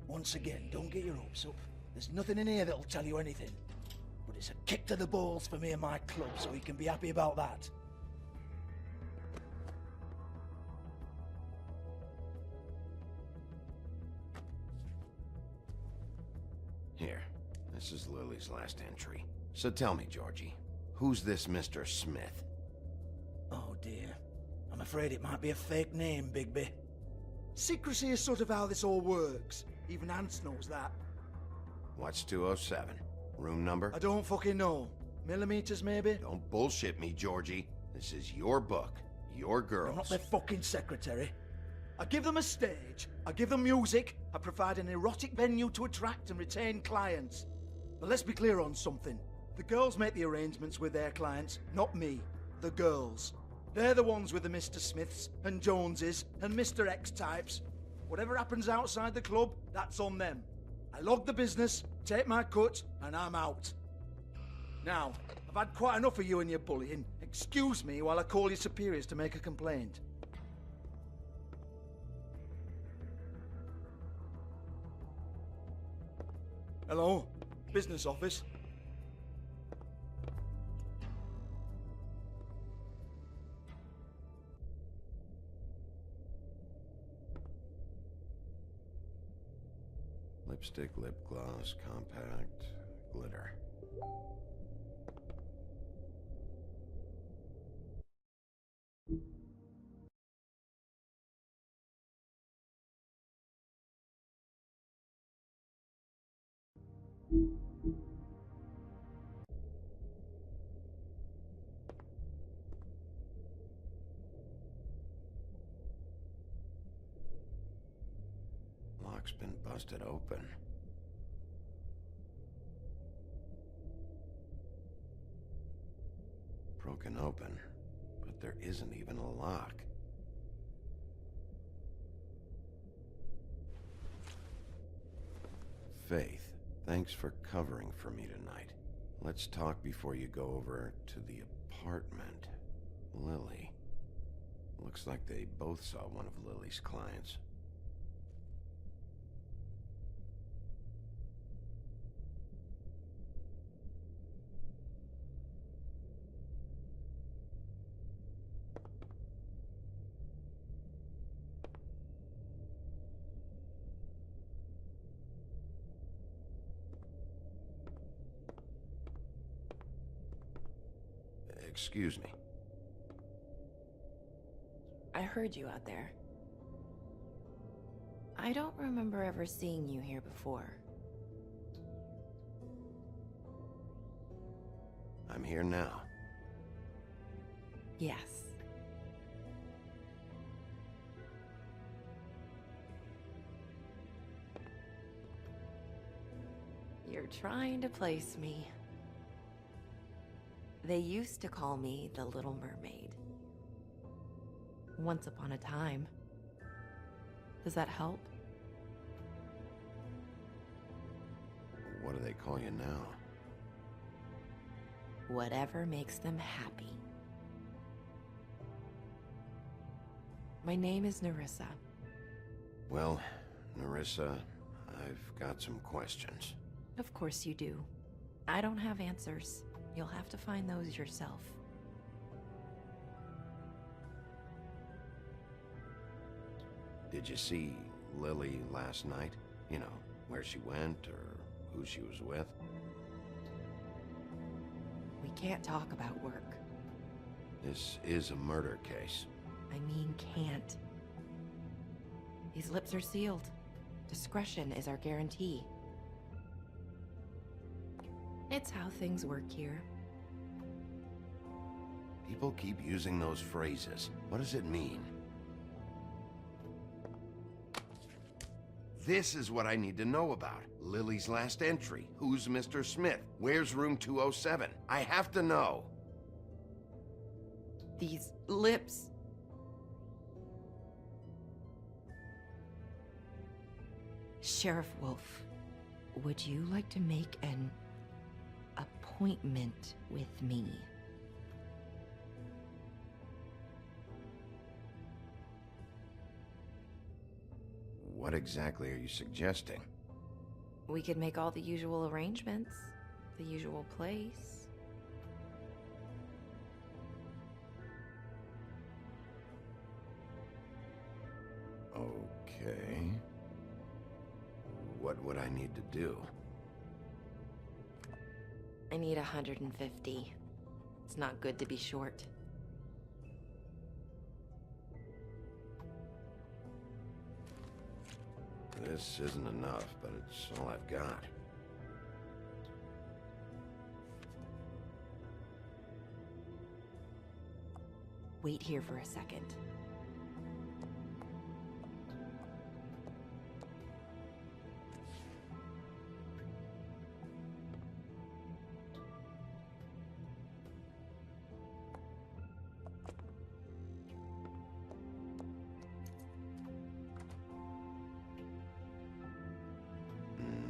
Once again, don't get your hopes up. There's nothing in here that'll tell you anything. But it's a kick to the balls for me and my club, so you can be happy about that. Here, this is Lily's last entry. So tell me, Georgie, who's this Mr. Smith? Oh dear. I'm afraid it might be a fake name, Bigby. Secrecy is sort of how this all works. Even Hans knows that. What's 207? Room number? I don't fucking know. Millimeters, maybe? Don't bullshit me, Georgie. This is your book. Your girls. I'm not their fucking secretary. I give them a stage, I give them music, I provide an erotic venue to attract and retain clients. But let's be clear on something. The girls make the arrangements with their clients, not me. The girls. They're the ones with the Mr. Smiths and Joneses and Mr. X types. Whatever happens outside the club, that's on them. I log the business, take my cut, and I'm out. Now, I've had quite enough of you and your bullying. Excuse me while I call your superiors to make a complaint. Hello? Business office? Lipstick, lip gloss, compact, glitter. Lock's been busted open. Broken open, but there isn't even a lock. Faith, thanks for covering for me tonight. Let's talk before you go over to the apartment. Lily. Looks like they both saw one of Lily's clients. Excuse me. I heard you out there. I don't remember ever seeing you here before. I'm here now. Yes. You're trying to place me. They used to call me the Little Mermaid. Once upon a time. Does that help? What do they call you now? Whatever makes them happy. My name is Nerissa. Well, Nerissa, I've got some questions. Of course you do. I don't have answers. You'll have to find those yourself. Did you see Lily last night? You know, where she went or who she was with? We can't talk about work. This is a murder case. I mean can't. These lips are sealed. Discretion is our guarantee. It's how things work here. People keep using those phrases. What does it mean? This is what I need to know about. Lily's last entry. Who's Mr. Smith? Where's room 207? I have to know. These lips. Sheriff Wolf, would you like to make an appointment with me? What exactly are you suggesting? We could make all the usual arrangements. The usual place. Okay. What would I need to do? I need 150. It's not good to be short. This isn't enough, but it's all I've got. Wait here for a second.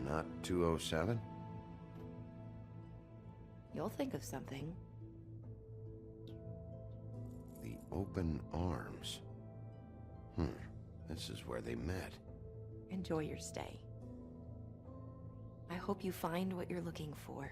Not 207? You'll think of something. The Open Arms. This is where they met. Enjoy your stay. I hope you find what you're looking for.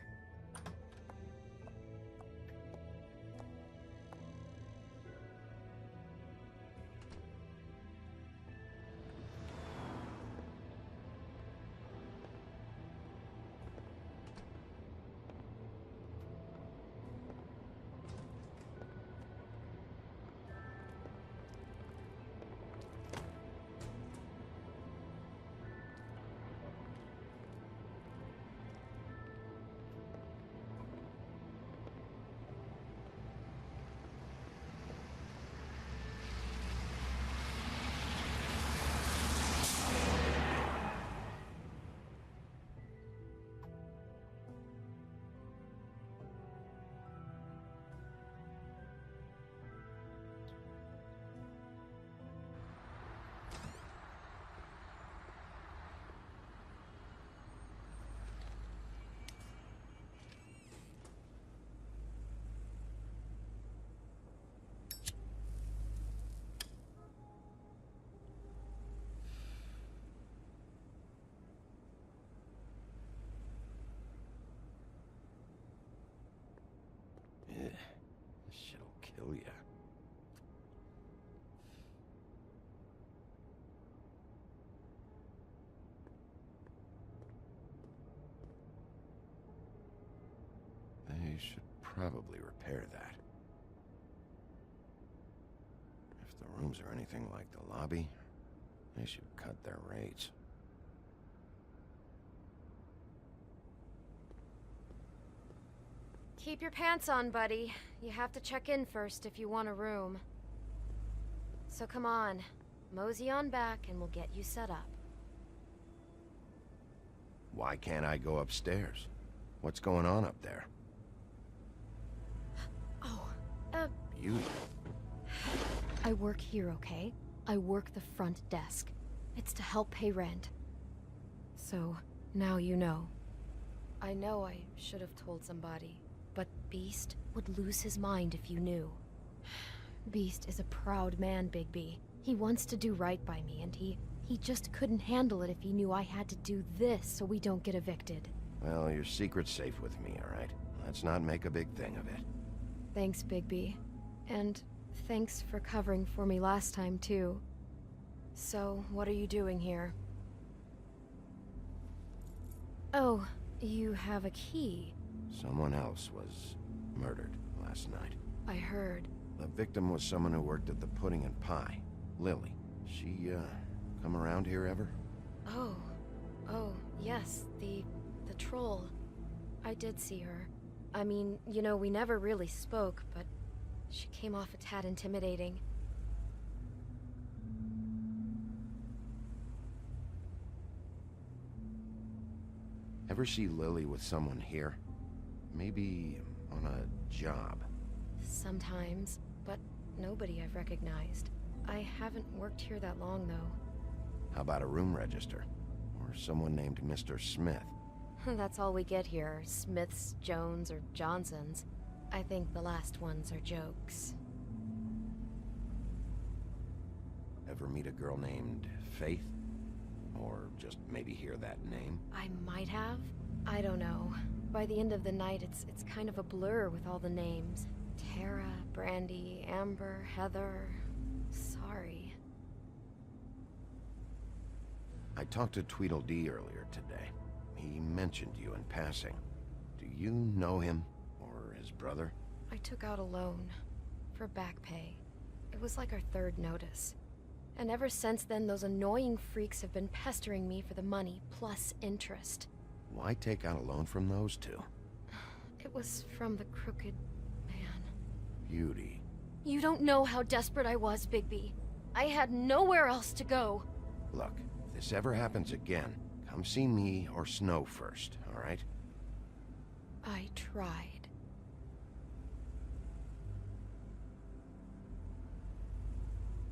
They should probably repair that. If the rooms are anything like the lobby, they should cut their rates. Keep your pants on, buddy. You have to check in first if you want a room. So come on, mosey on back and we'll get you set up. Why can't I go upstairs? What's going on up there? Oh, Beauty. I work here, okay? I work the front desk. It's to help pay rent. So, now you know. I know I should have told somebody, but Beast would lose his mind if you knew. Beast is a proud man, Bigby. He wants to do right by me, and he just couldn't handle it if he knew I had to do this so we don't get evicted. Well, your secret's safe with me, all right? Let's not make a big thing of it. Thanks, Bigby. And thanks for covering for me last time, too. So, what are you doing here? Oh, you have a key. Someone else was murdered last night. I heard. The victim was someone who worked at the Pudding and Pie. Lily. She, come around here ever? Oh, yes, the troll. I did see her. I mean, you know, we never really spoke, but she came off a tad intimidating. Ever see Lily with someone here? Maybe on a job. Sometimes, but nobody I've recognized. I haven't worked here that long, though. How about a room register? Or someone named Mr. Smith? That's all we get here, Smiths, Jones, or Johnsons. I think the last ones are jokes. Ever meet a girl named Faith? Or just maybe hear that name? I might have. I don't know. By the end of the night, it's kind of a blur with all the names. Tara, Brandy, Amber, Heather... Sorry. I talked to Tweedledee earlier today. He mentioned you in passing. Do you know him? Or his brother? I took out a loan. For back pay. It was like our third notice. And ever since then, those annoying freaks have been pestering me for the money, plus interest. Why take out a loan from those two? It was from the Crooked Man. Beauty. You don't know how desperate I was, Bigby. I had nowhere else to go. Look, if this ever happens again, come see me or Snow first, all right? I tried.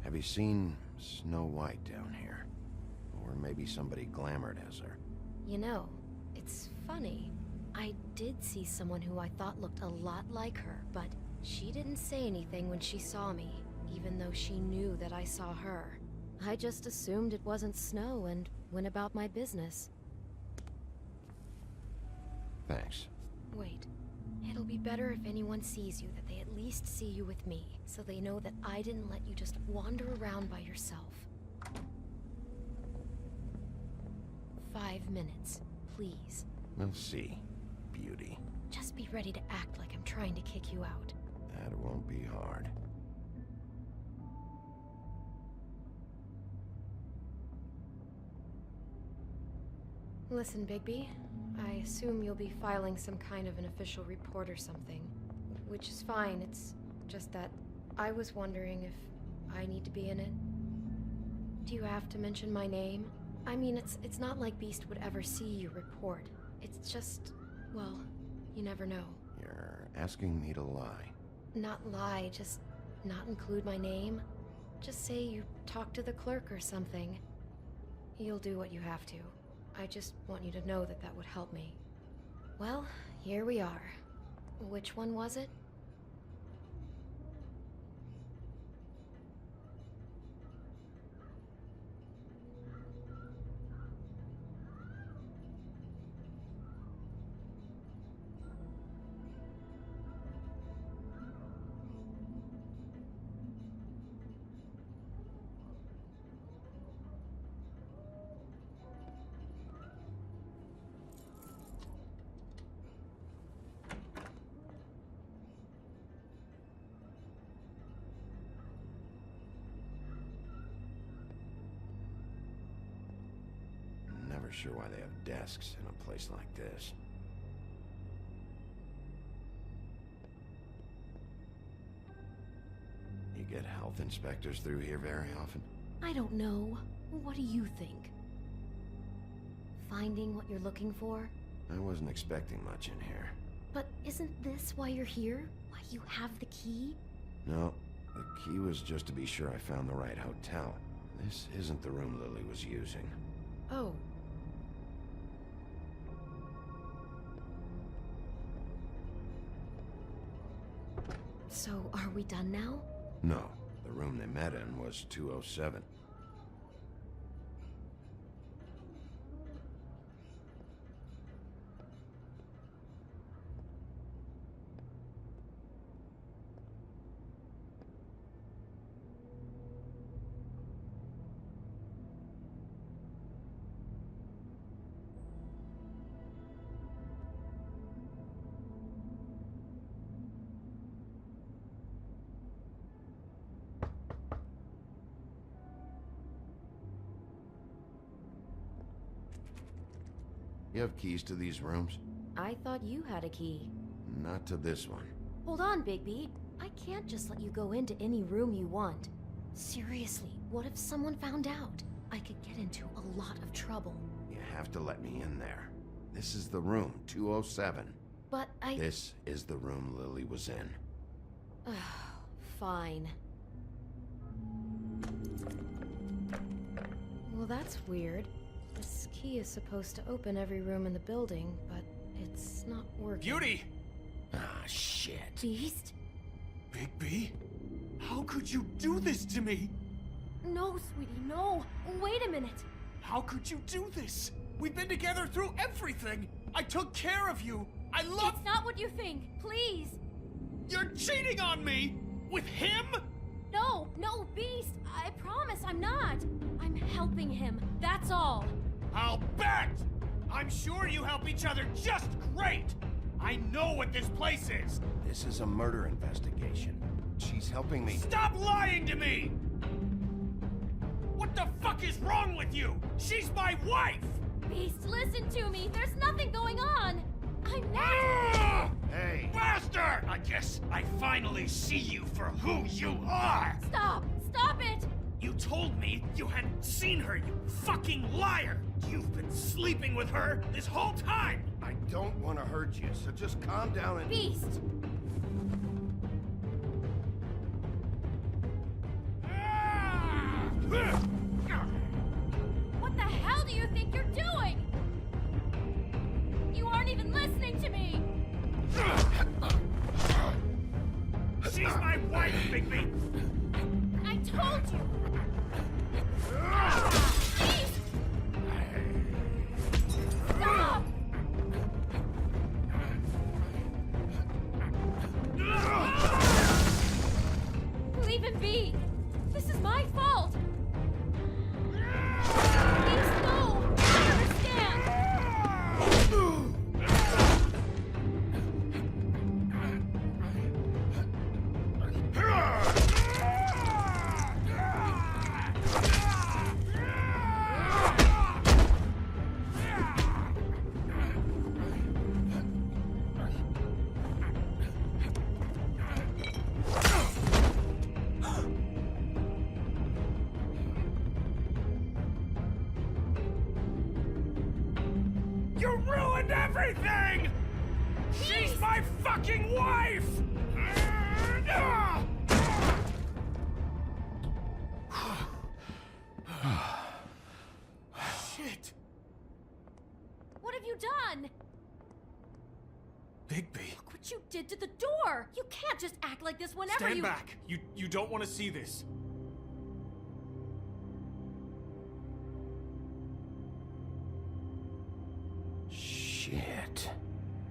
Have you seen Snow White down here? Or maybe somebody glamored as her? You know, it's funny. I did see someone who I thought looked a lot like her, but she didn't say anything when she saw me, even though she knew that I saw her. I just assumed it wasn't Snow and went about my business. Thanks. Wait. It'll be better if anyone sees you that they at least see you with me, so they know that I didn't let you just wander around by yourself. 5 minutes, please. We'll see, Beauty. Just be ready to act like I'm trying to kick you out. That won't be hard. Listen, Bigby. I assume you'll be filing some kind of an official report or something. Which is fine, it's just that I was wondering if I need to be in it. Do you have to mention my name? I mean, it's not like Beast would ever see your report. It's just, well, you never know. You're asking me to lie. Not lie, just not include my name. Just say you talked to the clerk or something. You'll do what you have to. I just want you to know that that would help me. Well, here we are. Which one was it? Never sure why they have desks in a place like this. You get health inspectors through here very often? I don't know. What do you think? Finding what you're looking for? I wasn't expecting much in here. But isn't this why you're here? Why you have the key? No, the key was just to be sure I found the right hotel. This isn't the room Lily was using. Oh. So, are we done now? No, the room they met in was 207. You have keys to these rooms? I thought you had a key. Not to this one. Hold on, Bigby. I can't just let you go into any room you want. Seriously, what if someone found out? I could get into a lot of trouble. You have to let me in there. This is the room, 207. But This is the room Lily was in. Fine. Well, that's weird. This key is supposed to open every room in the building, but it's not working. Beauty! Ah, shit. Beast? Bigby? How could you do this to me? No, sweetie, no. Wait a minute. How could you do this? We've been together through everything. I took care of you. I love... It's not what you think. Please. You're cheating on me! With him? No, Beast. I promise I'm not. I'm helping him. That's all. I'll bet! I'm sure you help each other just great! I know what this place is! This is a murder investigation. She's helping me. Stop lying to me! What the fuck is wrong with you? She's my wife! Beast, listen to me. There's nothing going on. I'm not... Hey! Bastard! I guess I finally see you for who you are! Stop! Stop it! You told me you hadn't seen her, you fucking liar! You've been sleeping with her this whole time! I don't want to hurt you, so just calm down and... Beast! What the hell do you think you're doing? You aren't even listening to me! She's my wife, Bigby! I told you! Beast! Stop! Leave him be! This is my fault! Beast, no! I understand! You ruined everything! She's my fucking wife! Shit! What have you done? Bigby. Look what you did to the door! You can't just act like this whenever Stand you- back! You don't want to see this. Shit.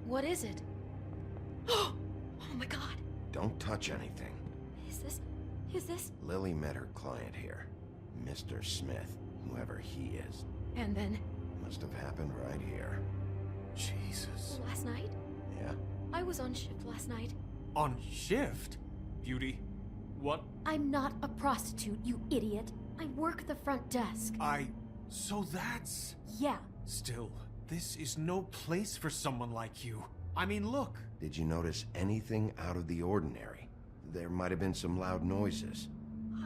What is it? Oh my god. Don't touch anything. Is this? Lily met her client here. Mr. Smith, whoever he is. And then? Must have happened right here. Jesus. Last night? Yeah? I was on shift last night. On shift? Beauty, what? I'm not a prostitute, you idiot. I work the front desk. So that's... Yeah, Still, this is no place for someone like you. I mean, look. Did you notice anything out of the ordinary? There might have been some loud noises.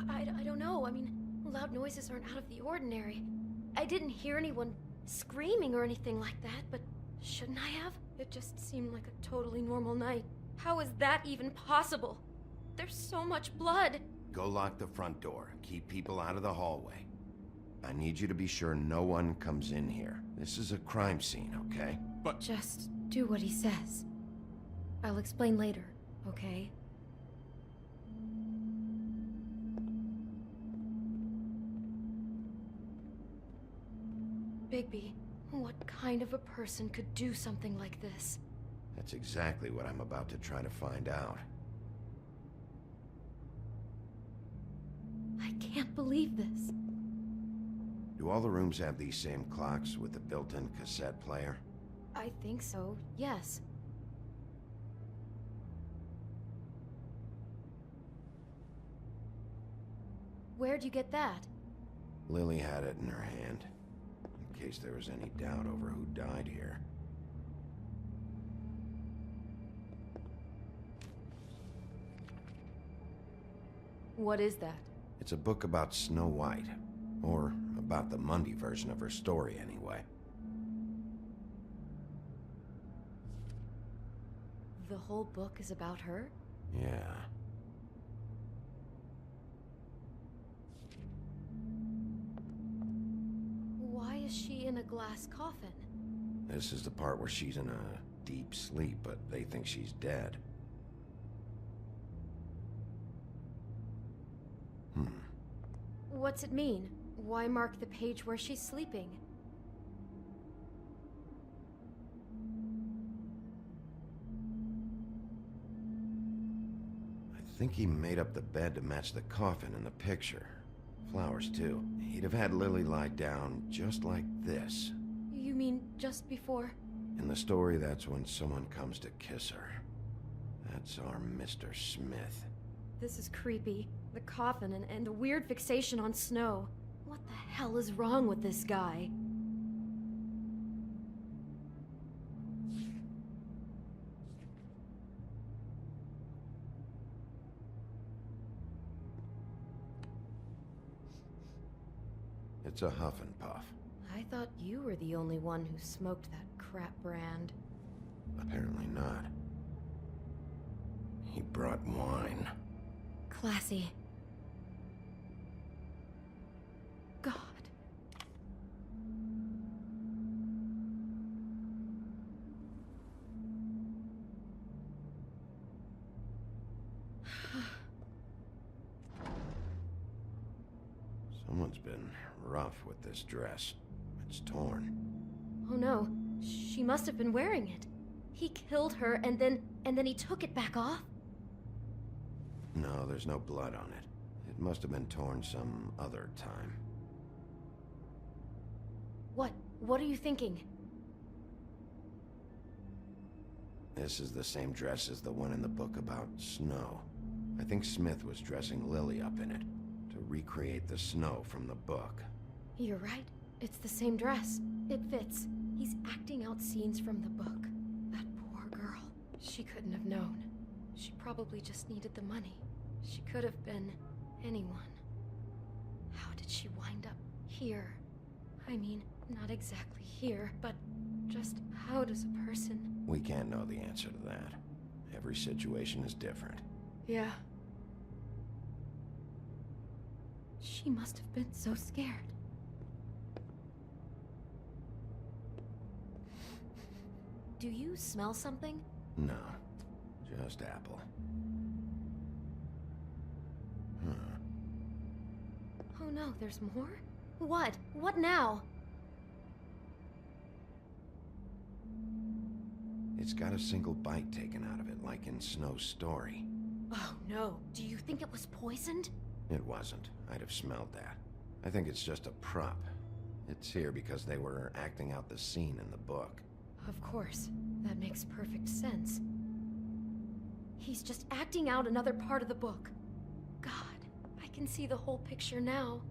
I don't know. I mean, loud noises aren't out of the ordinary. I didn't hear anyone screaming or anything like that, but shouldn't I have? It just seemed like a totally normal night. How is that even possible? There's so much blood. Go lock the front door. Keep people out of the hallway. I need you to be sure no one comes in here. This is a crime scene, okay? But just do what he says. I'll explain later, okay? Bigby, what kind of a person could do something like this? That's exactly what I'm about to try to find out. I can't believe this. Do all the rooms have these same clocks with the built-in cassette player? I think so, yes. Where'd you get that? Lily had it in her hand, in case there was any doubt over who died here. What is that? It's a book about Snow White. Or about the Mundy version of her story, anyway. The whole book is about her? Yeah. Why is she in a glass coffin? This is the part where she's in a deep sleep, but they think she's dead. What's it mean? Why mark the page where she's sleeping? I think he made up the bed to match the coffin in the picture. Flowers, too. He'd have had Lily lie down just like this. You mean just before? In the story, that's when someone comes to kiss her. That's our Mr. Smith. This is creepy. The coffin and the weird fixation on Snow. What the hell is wrong with this guy? It's a huff and puff. I thought you were the only one who smoked that crap brand. Apparently not. He brought wine. Classy. God. Someone's been rough with this dress. It's torn. Oh no, she must have been wearing it. He killed her and then he took it back off? No, there's no blood on it. It must have been torn some other time. What are you thinking? This is the same dress as the one in the book about Snow. I think Smith was dressing Lily up in it, to recreate the Snow from the book. You're right. It's the same dress. It fits. He's acting out scenes from the book. That poor girl. She couldn't have known. She probably just needed the money. She could have been anyone. How did she wind up here? I mean, not exactly here, but just how does a person... We can't know the answer to that. Every situation is different. Yeah. She must have been so scared. Do you smell something? No, just apple. Oh no, there's more? What? What now? It's got a single bite taken out of it, like in Snow's story. Oh no, do you think it was poisoned? It wasn't. I'd have smelled that. I think it's just a prop. It's here because they were acting out the scene in the book. Of course. That makes perfect sense. He's just acting out another part of the book. God, I can see the whole picture now.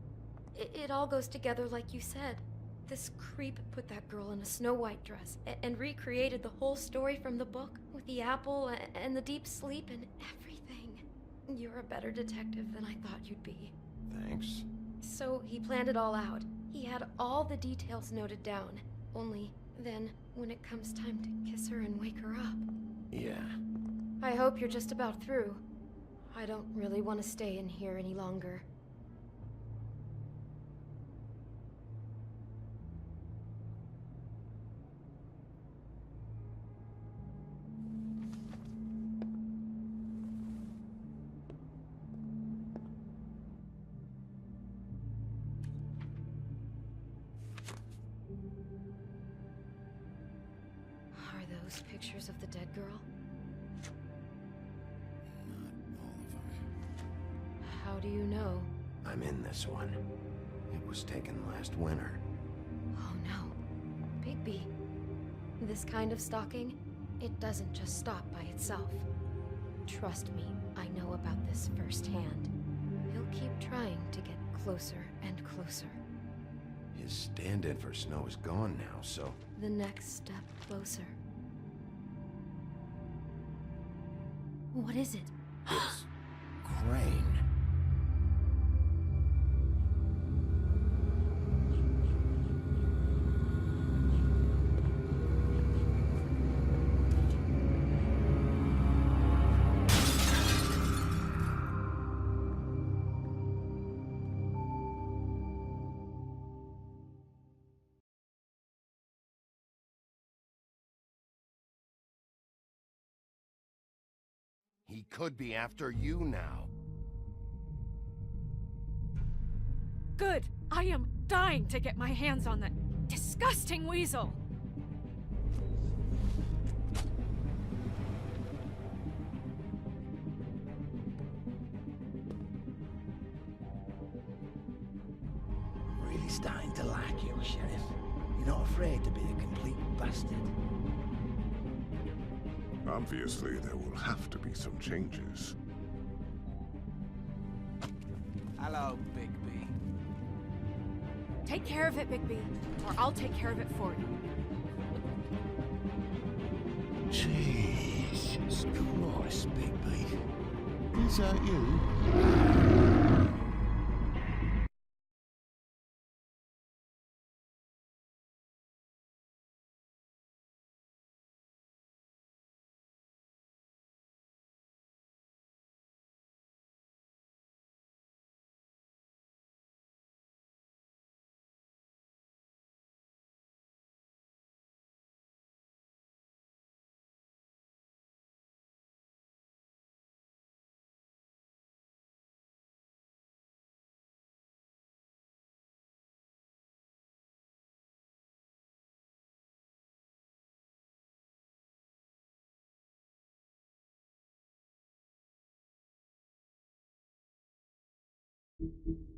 It all goes together like you said. This creep put that girl in a Snow White dress and recreated the whole story from the book with the apple and the deep sleep and everything. You're a better detective than I thought you'd be. Thanks. So he planned it all out. He had all the details noted down. Only then, when it comes time to kiss her and wake her up. Yeah. I hope you're just about through. I don't really want to stay in here any longer. Are those pictures of the dead girl? How do you know? I'm in this one. It was taken last winter. Oh no. Bigby. This kind of stalking, it doesn't just stop by itself. Trust me, I know about this firsthand. He'll keep trying to get closer and closer. His stand-in for Snow is gone now, so... The next step closer. What is it? It's... Crane. He could be after you now. Good! I am dying to get my hands on that disgusting weasel! I'm really starting to like you, Sheriff. You're not afraid to be a complete bastard. Obviously, there will have to be some changes. Hello, Bigby. Take care of it, Bigby, or I'll take care of it for you. Jesus Christ, Bigby. Is that you? Thank you.